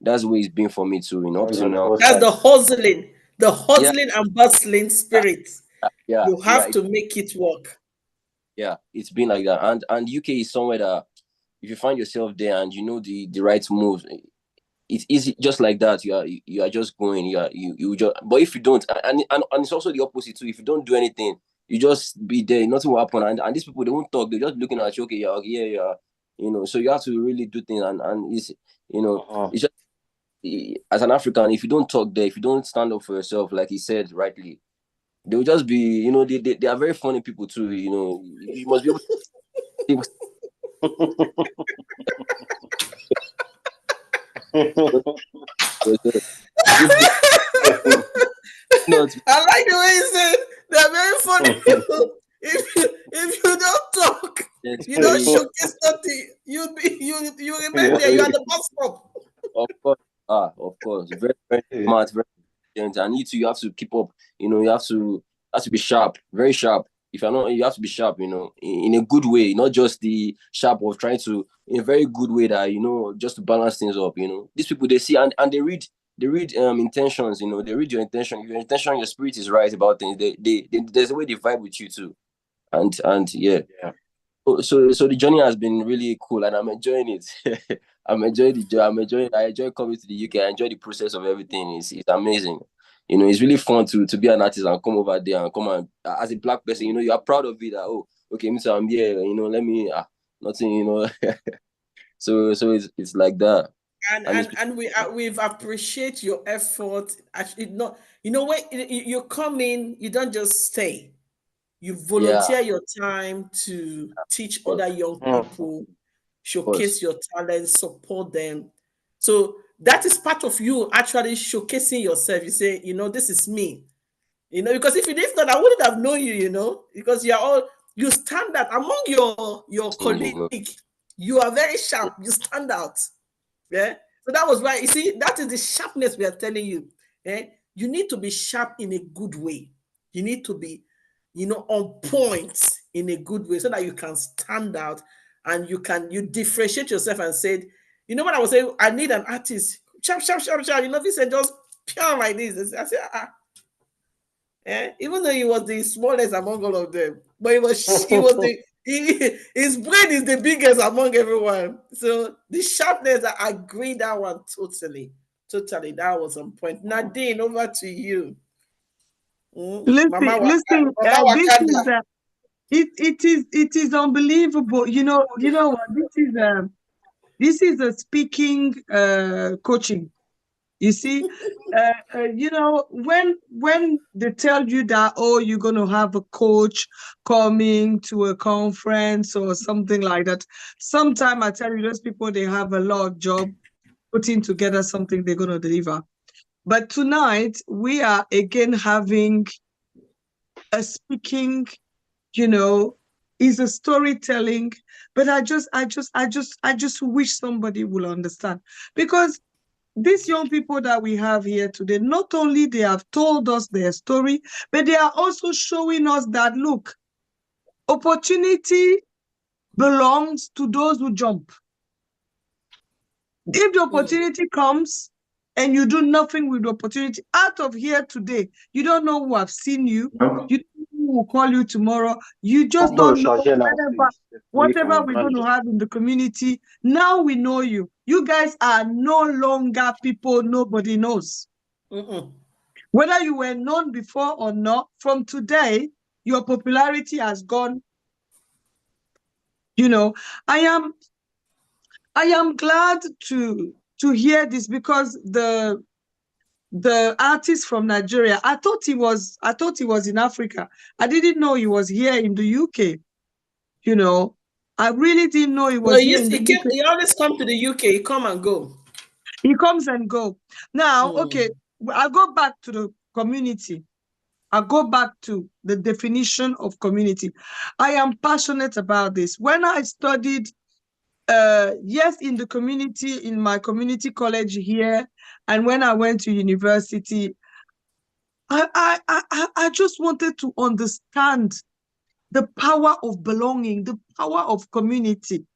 that's the way it's been for me too. Up till now. that's the Yeah, hustling and bustling spirit. yeah, You yeah, have to make it work. yeah. It's been like that, and UK is somewhere that if you find yourself there and you know the right moves, it's easy, just like that. You are just going. You just. But if you don't, and it's also the opposite too. If you don't do anything, you just be there. Nothing will happen. And these people, they won't talk. They're just looking at you. Okay, yeah, yeah, yeah. So you have to really do things. And it's just, as an African, if you don't talk there, if you don't stand up for yourself, like he said rightly, They will just be, you know, they are very funny people too. You know, you must be able to. If they not, I like the way you said they're very funny people. If you don't talk, it's you don't very, showcase nothing. You remain there. You are the bus stop. of course, of course, very, very smart, very intelligent, and you have to keep up. You know, you have to be sharp, very sharp. If you're not, you have to be sharp. You know, in a good way, not just the sharp of trying to, in a very good way that, you know, just to balance things up. You know, these people, they see and they read intentions. You know, they read your intention. If your intention, your spirit is right about things, there's a way they vibe with you too. And yeah. So the journey has been really cool, and I'm enjoying it. I'm enjoying the journey. I enjoy coming to the UK. I enjoy the process of everything. It's amazing. You know, it's really fun to be an artist and come over there and come and, as a black person, you know, you are proud of it. That, oh, okay, me too, I'm here. You know, let me nothing. You know, so it's like that, and and it's and and we've appreciate your effort. Actually, not, you know, when you come in, you don't just stay. You yeah, volunteer your time to teach of other young people, course, showcase your talent, support them. So that is part of you actually showcasing yourself. You say, you know, this is me. You know, because if not, I wouldn't have known you. You know, because you stand out among your changing. You colleague. know, You are very sharp. You stand out. Yeah. So that was why, you see, that is the sharpness we are telling you. Eh? You need to be sharp in a good way. You need to be, you know, on point in a good way so that you can stand out and you differentiate yourself and said, you know what I was saying? I need an artist. Sharp, sharp, sharp, sharp. You know, this and just pure like this. I said, even though he was the smallest among all of them, but he was his brain is the biggest among everyone. So the sharpness, I agree that one totally, totally. That was on point. Nadine, over to you. Listen, listen. Mama This is Wakanda. it is unbelievable. You know what? This is a speaking coaching. You see, you know, when they tell you that, oh, you're going to have a coach coming to a conference or something like that, sometime I tell you, those people, they have a lot of job putting together something they're going to deliver. But tonight we are again having a speaking, you know, is a storytelling. But I just wish somebody will understand, because these young people that we have here today, not only they have told us their story, but they are also showing us that, look, opportunity belongs to those who jump. If the opportunity comes and you do nothing with the opportunity, out of here today, you don't know who have seen you, you don't know who will call you tomorrow, you just don't know whatever we're going to have in the community. Now we know you. You guys are no longer people nobody knows. Whether you were known before or not, from today, your popularity has gone. You know, I am glad to hear this, because the artist from Nigeria, I thought he was in Africa. I didn't know he was here in the UK. You know, I really didn't know he No, was here in the UK. he always come to the UK. He come and go. He comes and go. Now, okay, I'll go back to the community. I'll go back to the definition of community. I am passionate about this. When I studied, yes, in the community, in my community college here, and when I went to university, I just wanted to understand the power of belonging, the power of community.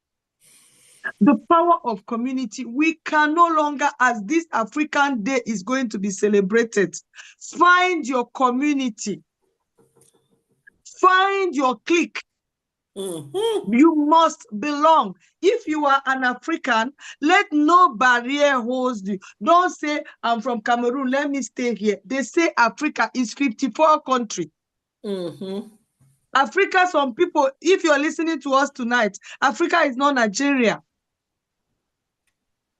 The power of community. We can no longer, as this African Day is going to be celebrated, find your community, find your clique. You must belong. If you are an African, let no barrier hold you. Don't say, I'm from Cameroon, let me stay here. They say Africa is 54 countries. Africa, some people, if you're listening to us tonight, Africa is not Nigeria.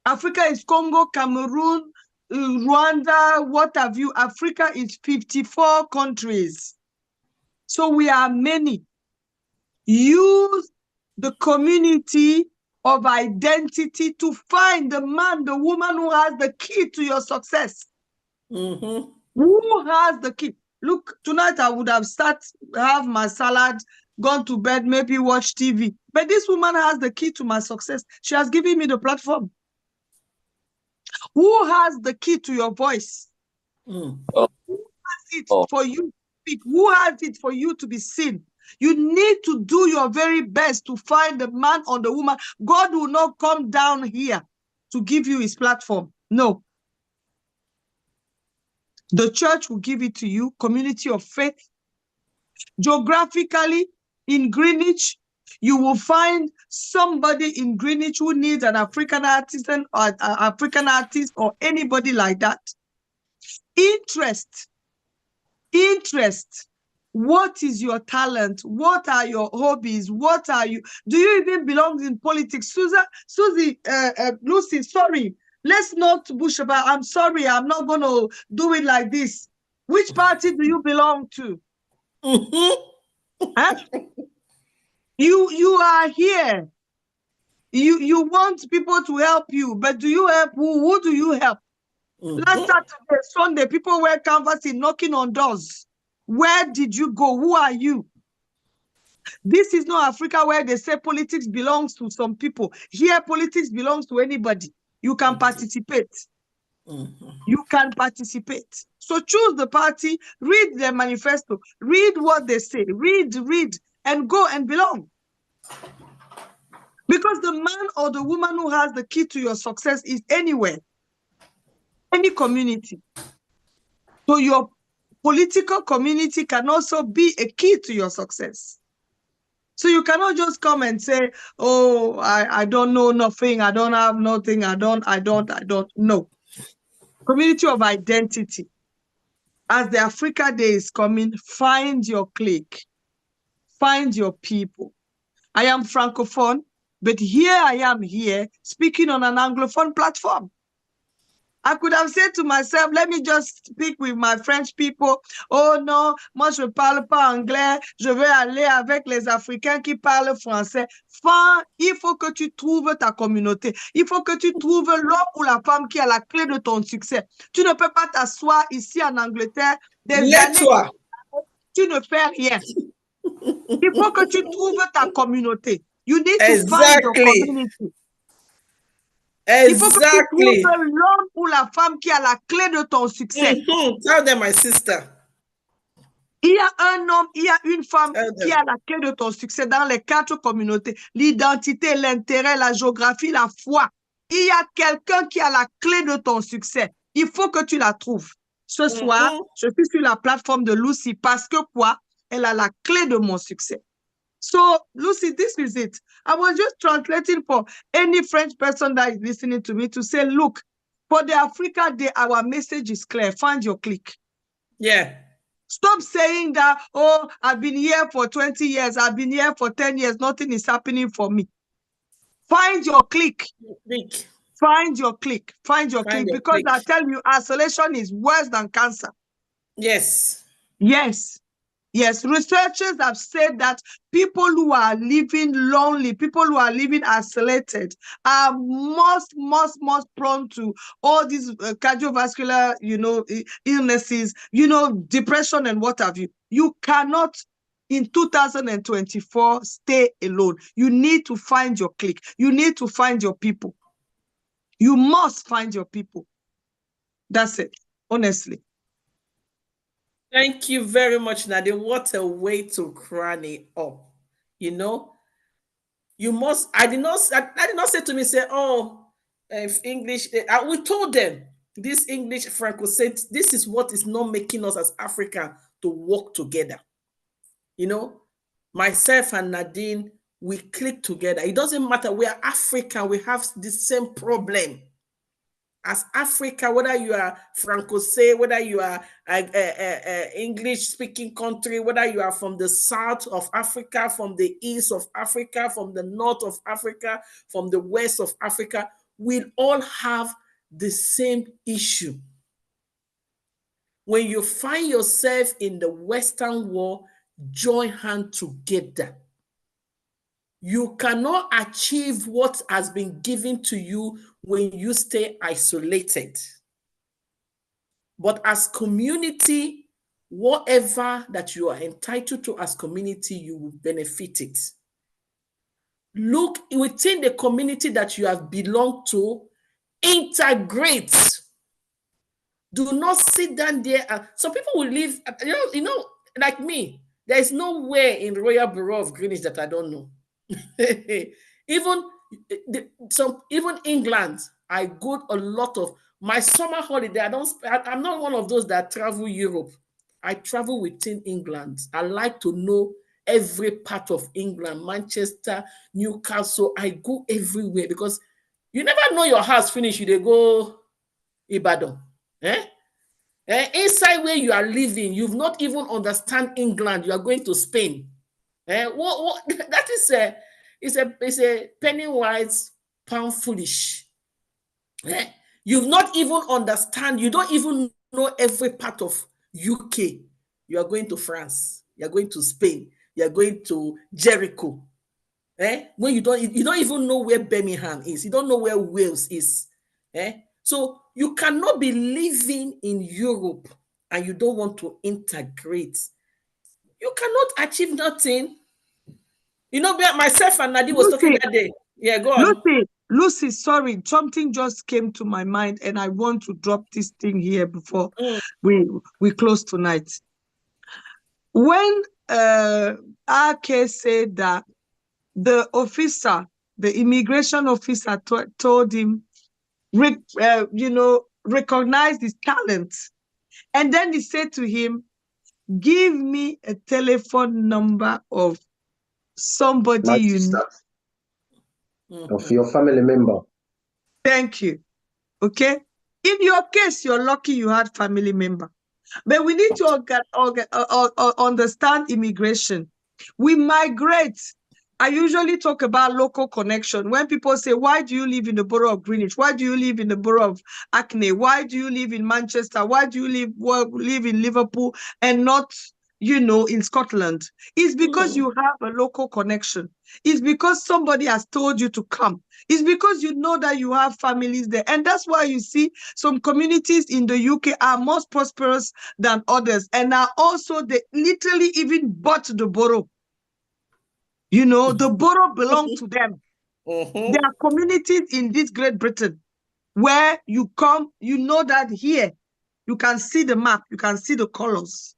Africa is Congo, Cameroon, Rwanda, what have you. Africa is 54 countries. So we are many. Use the community of identity to find the man, the woman who has the key to your success. Mm-hmm. Who has the key? Look, tonight I would have have my salad, gone to bed, maybe watch TV. But this woman has the key to my success. She has given me the platform. Who has the key to your voice? Mm. Who has it for you to speak? Who has it for you to be seen? You need to do your very best to find the man or the woman. God will not come down here to give you his platform. No. The church will give it to you, community of faith. Geographically, in Greenwich, you will find somebody in Greenwich who needs an African artisan or African artist or anybody like that. Interest. What is your talent? What are your hobbies? What are you? Do you even belong in politics? Lucy, sorry. Let's not bush about. I'm sorry. I'm not going to do it like this. Which party do you belong to? Huh? You are here. You want people to help you, but do you help who? Who do you help? Last Saturday, Sunday, people were canvassing, knocking on doors. Where did you go? Who are you? This is not Africa where they say politics belongs to some people. Here, politics belongs to anybody. You can participate. You can participate. So choose the party, read their manifesto, read what they say, read, and go and belong. Because the man or the woman who has the key to your success is anywhere, any community. So your political community can also be a key to your success. So you cannot just come and say, oh, I don't know nothing, I don't have nothing, I don't. No. Community of identity. As the Africa Day is coming, find your clique, find your people. I am Francophone, but here I am here speaking on an Anglophone platform. I could have said to myself, let me just speak with my French people. Oh non, moi je parle pas anglais, je vais aller avec les Africains qui parlent français. Enfin, il faut que tu trouves ta communauté. Il faut que tu trouves l'homme ou la femme qui a la clé de ton succès. Tu ne peux pas t'asseoir ici en Angleterre des années, tu ne fais rien. Il faut que tu trouves ta communauté. You need to find your community. Il faut que tu trouves l'homme ou la femme qui a la clé de ton succès. Tell them, my sister. Il y a un homme, il y a une femme qui a la clé de ton succès dans les 4 communautés. L'identité, l'intérêt, la géographie, la foi. Il y a quelqu'un qui a la clé de ton succès. Il faut que tu la trouves. Ce soir, je suis sur la plateforme de Lucy parce que quoi? Elle a la clé de mon succès. So, Lucy, this is it. I was just translating for any French person that is listening to me to say, look, for the Africa Day, our message is clear. Find your clique. Yeah. Stop saying that, oh, I've been here for 20 years. I've been here for 10 years. Nothing is happening for me. Find your clique. Find your clique. Find your clique. Because I tell you, isolation is worse than cancer. Yes. Yes. Yes, researchers have said that people who are living lonely, people who are living isolated, are most prone to all these cardiovascular, illnesses, depression and what have you. You cannot, in 2024, stay alone. You need to find your clique. You need to find your people. You must find your people. That's it, honestly. Thank you very much, Nadia. What a way to crown it up. You must. I did not say to me, say, oh, if English. We told them this English Franco said this is what is not making us as African to work together. Myself and Nadine, we click together. It doesn't matter. We are African. We have the same problem. As Africa, whether you are Franco-say, whether you are English-speaking country, whether you are from the south of Africa, from the east of Africa, from the north of Africa, from the west of Africa, we all have the same issue. When you find yourself in the Western world, join hands together. You cannot achieve what has been given to you when you stay isolated. But as community, whatever that you are entitled to as community, you will benefit it. Look within the community that you have belonged to, integrate. Do not sit down there. Some people will live, like me. There is nowhere in Royal Borough of Greenwich that I don't know. even England, I go a lot of my summer holiday. I'm not one of those that travel Europe. I travel within England. I like to know every part of England, Manchester, Newcastle. I go everywhere because you never know your house finish. You go Ibadan. Inside where you are living, you've not even understand England. You are going to Spain. That is it's a penny wise, pound foolish. You've not even understand. You don't even know every part of UK. You are going to France. You are going to Spain. You are going to Jericho. When you don't even know where Birmingham is. You don't know where Wales is. So you cannot be living in Europe and you don't want to integrate. You cannot achieve nothing. Myself and Nadi was talking that day. Yeah, go on. Lucy, sorry, something just came to my mind and I want to drop this thing here before we close tonight. When RK said that the officer, the immigration officer told him, recognize his talent. And then he said to him, give me a telephone number of somebody you know. Of your family member. Thank you. Okay. In your case, you're lucky you had family member. But we need to understand immigration. We migrate. I usually talk about local connection. When people say, why do you live in the borough of Greenwich? Why do you live in the borough of Hackney? Why do you live in Manchester? Why do you live in Liverpool and not, in Scotland? It's because you have a local connection. It's because somebody has told you to come. It's because you know that you have families there. And that's why you see some communities in the UK are more prosperous than others. And are also, they literally even bought the borough. The borough belongs to them. There are communities in this Great Britain where you come, that here, you can see the map, you can see the colors.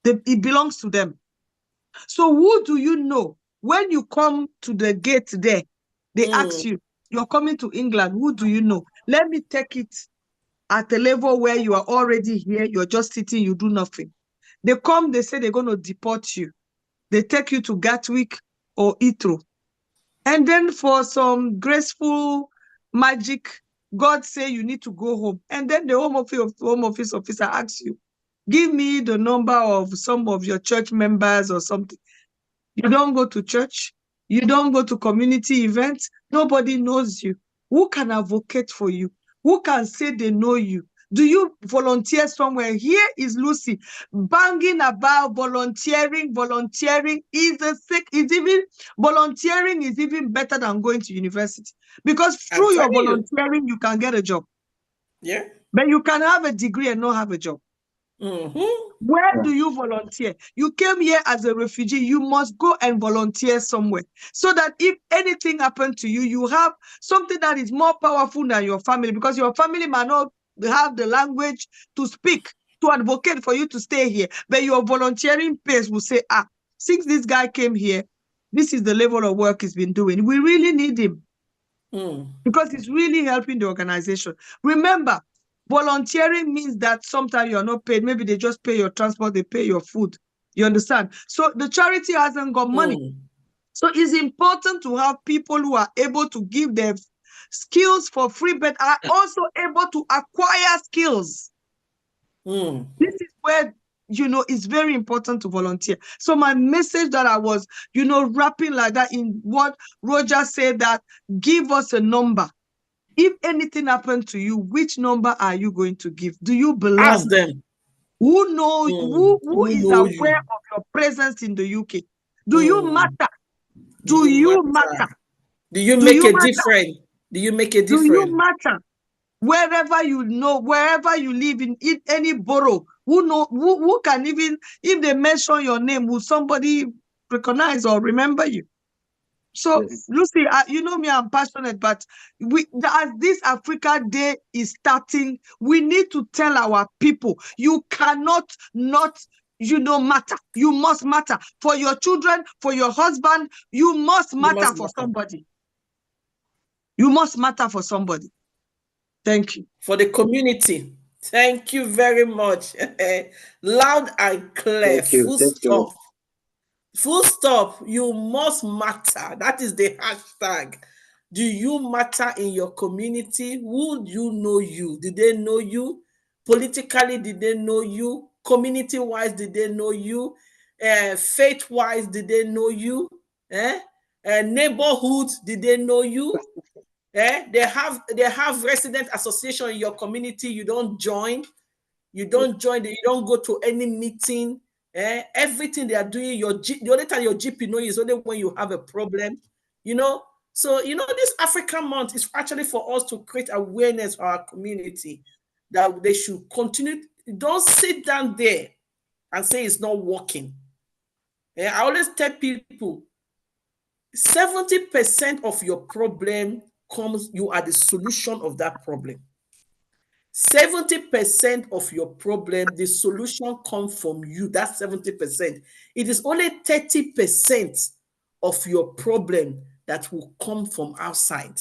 It belongs to them. So who do you know? When you come to the gate there, they ask you, you're coming to England, who do you know? Let me take it at a level where you are already here, you're just sitting, you do nothing. They come, they say they're going to deport you. They take you to Gatwick or Heathrow. And then for some graceful magic, God say you need to go home. And then the home office officer asks you, give me the number of some of your church members or something. You don't go to church. You don't go to community events. Nobody knows you. Who can advocate for you? Who can say they know you? Do you volunteer somewhere? Here is Lucy banging about volunteering. Volunteering is volunteering is even better than going to university, because through your volunteering you can get a job. Yeah. But you can have a degree and not have a job. Where do you volunteer? You came here as a refugee. You must go and volunteer somewhere so that if anything happened to you, you have something that is more powerful than your family, because your family might not have the language to speak, to advocate for you to stay here. But your volunteering pace will say, since this guy came here, this is the level of work he's been doing. We really need him because it's really helping the organization. Remember, volunteering means that sometimes you're not paid. Maybe they just pay your transport, they pay your food. You understand? So the charity hasn't got money. So it's important to have people who are able to give their skills for free, but are also able to acquire skills. This is where, it's very important to volunteer. So my message that I was, wrapping like that in what Roger said, that give us a number. If anything happened to you, which number are you going to give? Do you belong? Ask them. Who know who is know aware you? of your presence in the UK? Do you matter? Do you matter? Do you make a difference? Do you make a difference? Do you matter? Wherever you know, wherever you live in any borough, who can even, if they mention your name, will somebody recognize or remember you? So, Yes. Lucy, you know me, I'm passionate, but as this Africa Day is starting, we need to tell our people, you cannot not, matter. You must matter for your children, for your husband. You must matter for somebody. You must matter for somebody. Thank you. For the community. Thank you very much. Loud and clear. Thank you. Full Thank you. stop. Full stop. You must matter. That is the hashtag. Do you matter in your community? Would you know you? Did they know you? Politically, did they know you? Community-wise, did they know you? Faith-wise, did they know you? Neighborhood, did they know you? They have resident association in your community. You don't join. You don't go to any meeting. Everything they are doing, the only time your GP knows is only when you have a problem. So this African month is actually for us to create awareness for our community that they should continue. Don't sit down there and say it's not working. I always tell people 70% of your problem comes, you are the solution of that problem. 70% of your problem, the solution comes from you. That's 70%. It is only 30% of your problem that will come from outside.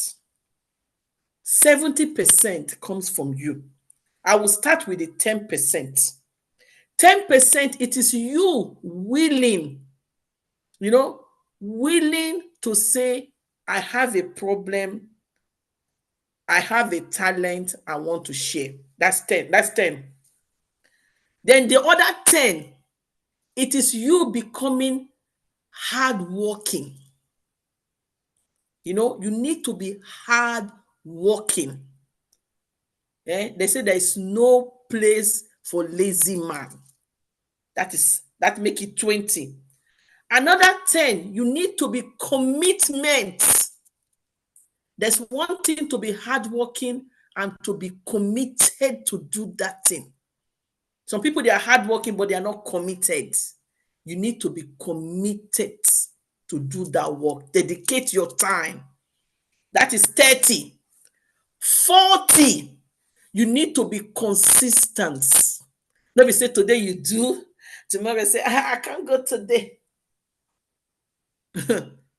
70% comes from you. I will start with the 10%. 10%, it is you willing, willing to say, I have a problem, I have a talent, I want to share. That's 10. That's 10. Then the other 10, it is you becoming hardworking. You need to be hardworking. They say there is no place for lazy man. That make it 20. Another 10, you need to be commitment. There's one thing to be hardworking and to be committed to do that thing. Some people, they are hardworking, but they are not committed. You need to be committed to do that work. Dedicate your time. That is 30. 40, you need to be consistent. Let me say today you do, tomorrow say, I can't go today.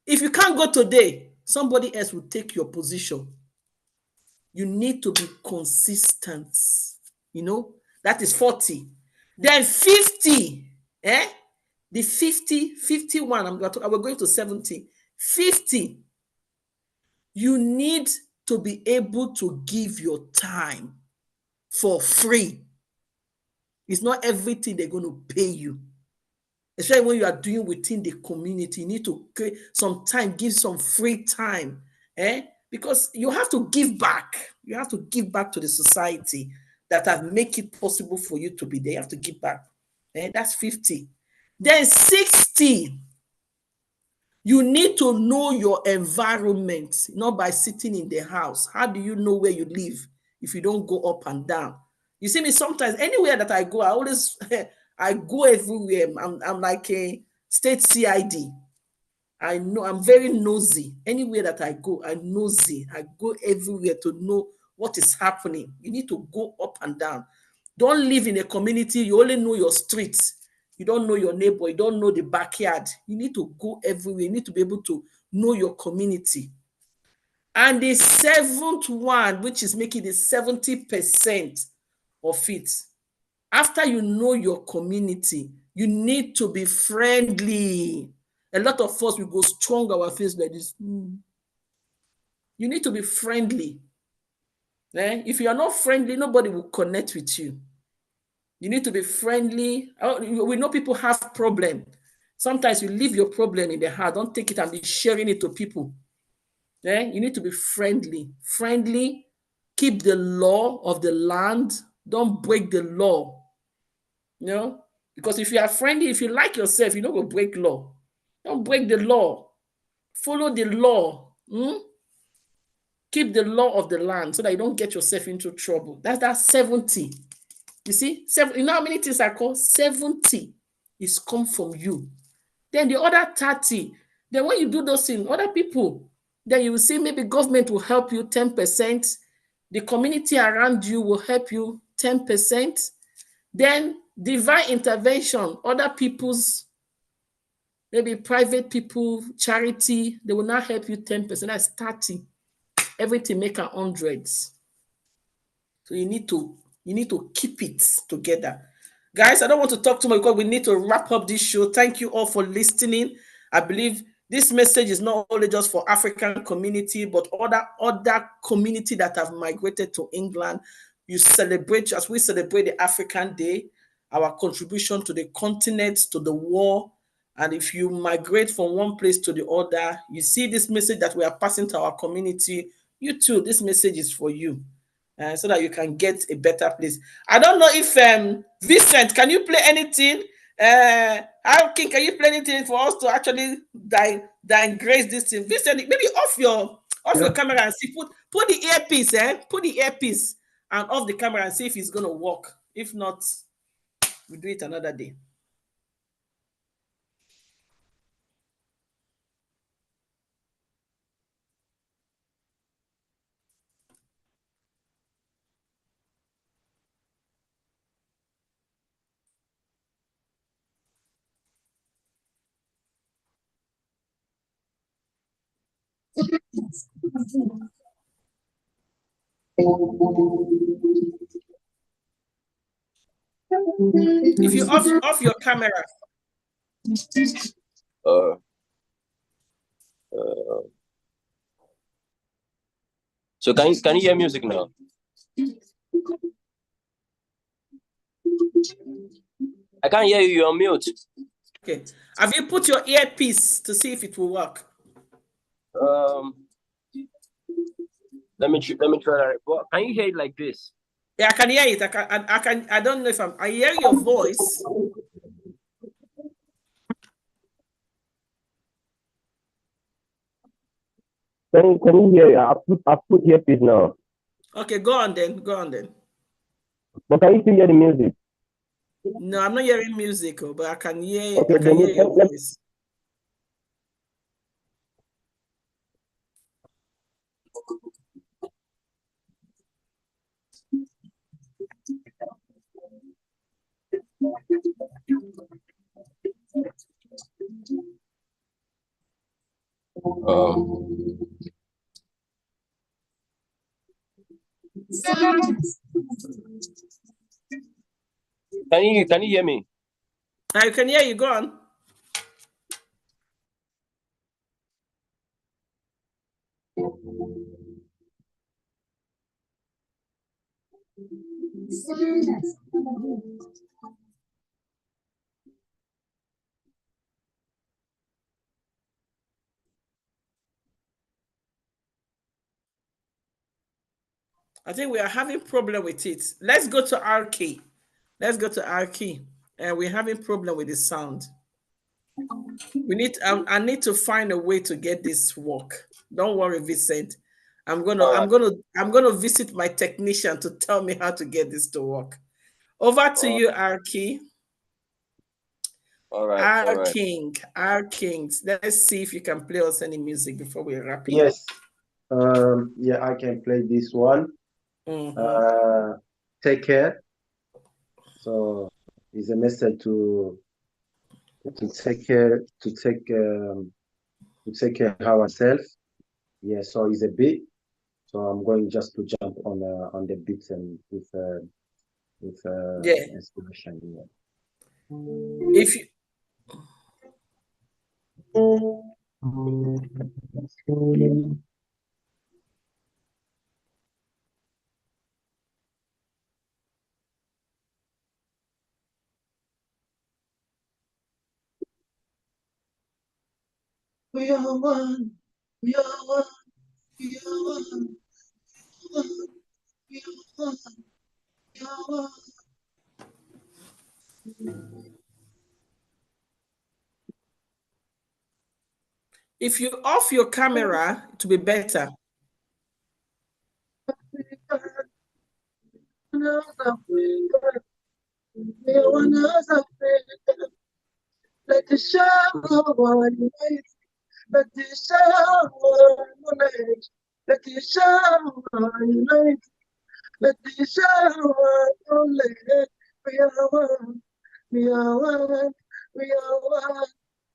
If you can't go today, somebody else will take your position. You need to be consistent. That is 40. Then 50, the 51, we're going to 70. 50, you need to be able to give your time for free. It's not everything they're going to pay you. Especially when you are doing within the community, you need to create some time, give some free time, because you have to give back. You have to give back to the society that have make it possible for you to be there. You have to give back. That's 50. Then 60, you need to know your environment, not by sitting in the house. How do you know where you live if you don't go up and down? You see me sometimes, anywhere that I go, I always, I go everywhere. I'm like a state CID. I know, I'm very nosy. Anywhere that I go, I'm nosy. I go everywhere to know what is happening. You need to go up and down. Don't live in a community, you only know your streets. You don't know your neighbor, you don't know the backyard. You need to go everywhere. You need to be able to know your community. And the seventh one, which is making the 70% of it, after you know your community, you need to be friendly. A lot of us will go strong our face like this. You need to be friendly. If you are not friendly, nobody will connect with you. You need to be friendly. We know people have problems. Sometimes you leave your problem in the heart. Don't take it and be sharing it to people. You need to be friendly. Friendly. Keep the law of the land. Don't break the law. You know, because if you are friendly, if you like yourself, you don't go break law. Don't break the law. Follow the law. Keep the law of the land so that you don't get yourself into trouble. That's 70. You see, you know how many things I call 70 is come from you. Then the other 30, then when you do those things, other people, then you will see maybe government will help you 10%. The community around you will help you 10%. Then divine intervention, other people's, maybe private people, charity, they will not help you 10%. That's 30. Everything make hundreds. So you need to keep it together. Guys, I don't want to talk too much because we need to wrap up this show. Thank you all for listening. I believe this message is not only just for African community, but other community that have migrated to England. You celebrate, as we celebrate the African Day, our contribution to the continent, to the war. And if you migrate from one place to the other, you see this message that we are passing to our community. You too, this message is for you. So that you can get a better place. I don't know if Vincent, can you play anything? King, can you play anything for us to actually grace this thing? Vincent, maybe off your camera and see. Put the earpiece, put the earpiece and off the camera and see if it's gonna work. If not, we'll do it another day. If you off your camera. So can you hear music now? I can't hear you. You're on mute. Okay. Have you put your earpiece to see if it will work? Let me try that. Well, can you hear it like this? Yeah, I can hear it. I don't know if I hear your voice. Can you hear? I've put earpiece now. Okay, go on then. But can you still hear the music? No, I'm not hearing music, but I can hear. Okay, I can hear your voice. Can you hear me? I can hear you. Go on. I think we are having problem with it. Let's go to our key. We're having problem with the sound. I need to find a way to get this work. Don't worry, Vincent. I'm gonna visit my technician to tell me how to get this to work. Over to you, Arki. All right. Our Kings. Let's see if you can play us any music before we wrap it. Yes. Yeah, I can play this one. Take care. So it's a message to take care of ourselves. Yeah, so it's a beat. So I'm going just to jump on the beats and with inspiration. Yeah. If you We are one. We are one. We are one. We are one. We are one. If you off your camera, it will be better. Let the shower light, let the shower light, let the shower light, let the shower light. We are one, we are one, we are one.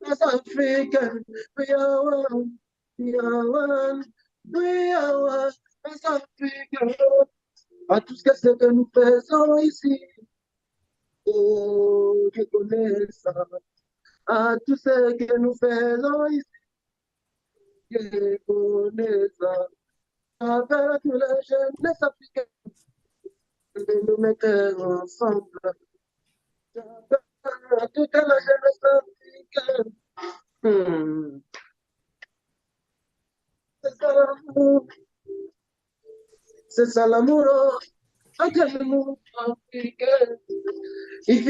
As African, we are one, we are one, we are one. As African, à tout ce que c'est que nous faisons ici, oh, je connais ça. À tout ce que nous faisons ici, je connais ça. Avec toute la jeunesse africaine, de nous mettre ensemble. Avec toute la jeunesse africaine. C'est ça l'amour. C'est ça l'amour. Avec l'amour africain. If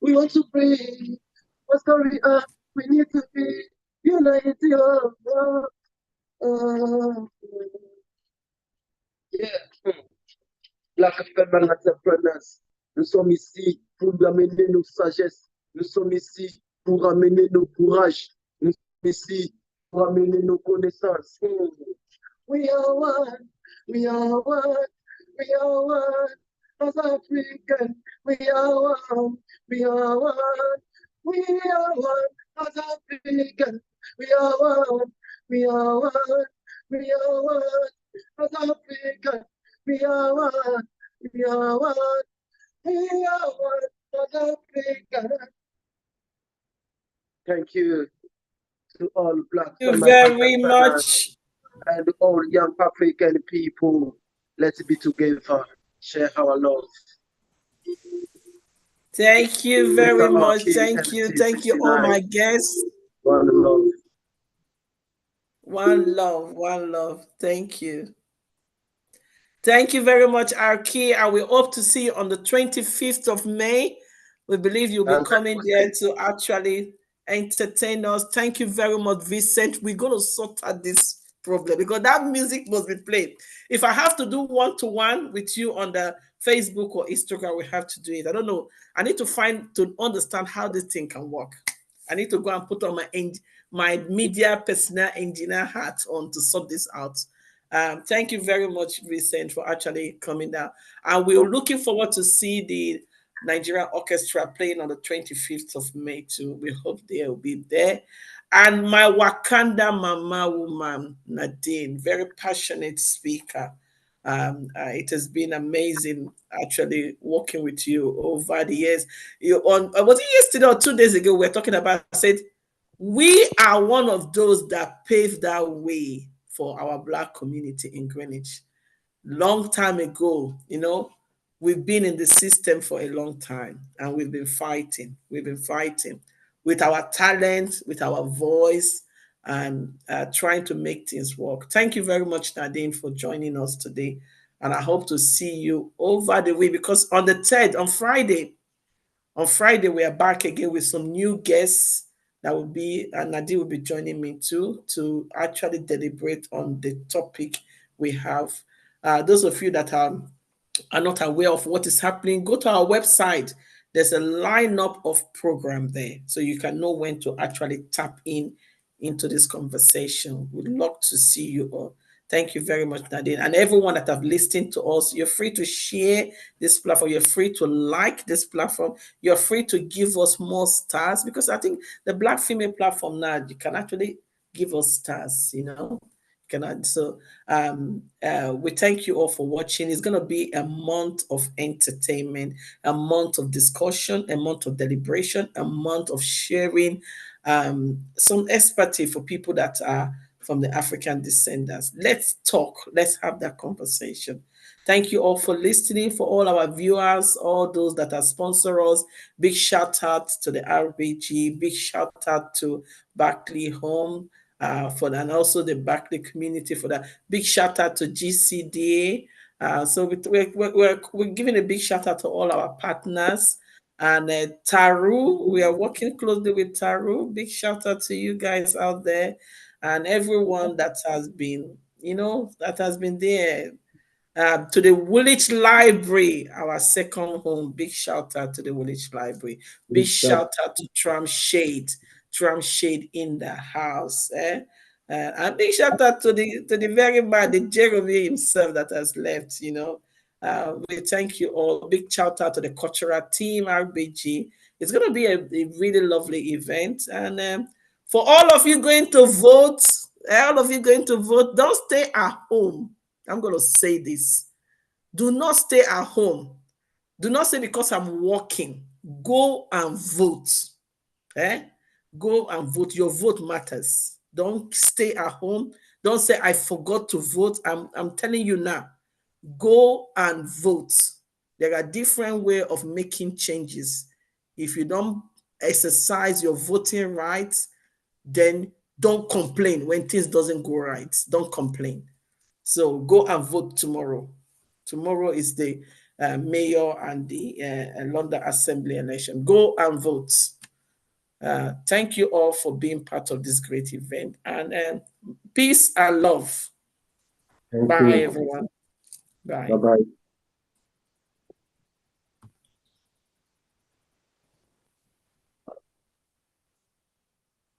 we want to breathe, what's going on? We need to be united. Yeah. Black African entrepreneurs, nous sommes ici pour amener nos sagesses. Nous sommes ici pour amener nos courages. Nous sommes ici pour amener nos connaissances. We are one. We are one. We are one. As African, we are one. We are one. We are one. As African, we are one. We are one. We are one. As African, we are one. We are one. We are one. As African. Thank you to all Black Thank you very much. And all young African people. Let's be together. Share our love. Thank you very much. Thank you. Thank you, all my guests. One love. One love. One love. Thank you. Thank you very much, Arki. And we hope to see you on the 25th of May. We believe you'll be coming there to actually entertain us. Thank you very much, Vincent. We're going to sort out this problem because that music must be played. If I have to do one-to-one with you on the Facebook or Instagram, we have to do it. I don't know. I need to understand how this thing can work. I need to go and put on my media personnel engineer hat on to sort this out. Thank you very much, Vincent, for actually coming down. And we're looking forward to see the Nigerian Orchestra playing on the 25th of May too. We hope they will be there. And my Wakanda Mama woman, Nadine, very passionate speaker. It has been amazing actually working with you over the years. Was it yesterday or 2 days ago? We were talking about, I said, we are one of those that paved that way for our Black community in Greenwich. Long time ago, we've been in the system for a long time and we've been fighting. We've been fighting with our talent, with our voice, and trying to make things work. Thank you very much, Nadine, for joining us today. And I hope to see you over the way because on the 3rd, on Friday, we are back again with some new guests that will be, and Nadine will be joining me too, to actually deliberate on the topic we have. Those of you that are not aware of what is happening, go to our website. There's a lineup of program there, so you can know when to actually tap into this conversation. We'd love to see you all. Thank you very much, Nadine. And everyone that have listened to us, you're free to share this platform. You're free to like this platform. You're free to give us more stars because I think the Black female platform now, you can actually give us stars, So we thank you all for watching. It's going to be a month of entertainment, a month of discussion, a month of deliberation, a month of sharing some expertise for people that are from the African descendants. Let's talk. Let's have that conversation. Thank you all for listening, for all our viewers, all those that are sponsor us. Big shout out to the RBG. Big shout out to Barclay Home for that, and also the Barclay community for that. Big shout out to GCDA. So we're giving a big shout out to all our partners. And Taru, we are working closely with Taru. Big shout out to you guys out there and everyone that has been, that has been there. To the Woolwich Library, our second home. Big shout out to the Woolwich Library. Big shout out to Tram Shade in the house. And big shout out to the very man, the Jeremy himself that has left. We thank you all. Big shout out to the cultural team, RBG. It's going to be a really lovely event. And for all of you going to vote, don't stay at home. I'm going to say this. Do not stay at home. Do not say because I'm working. Go and vote. Go and vote. Your vote matters. Don't stay at home. Don't say I forgot to vote. I'm telling you now. Go and vote. There are different ways of making changes. If you don't exercise your voting rights, then don't complain when things doesn't go right. Don't complain. So go and vote tomorrow. Tomorrow is the mayor and the London Assembly election. Go and vote. Thank you all for being part of this great event. And peace and love. Bye, everyone. Bye. Bye-bye.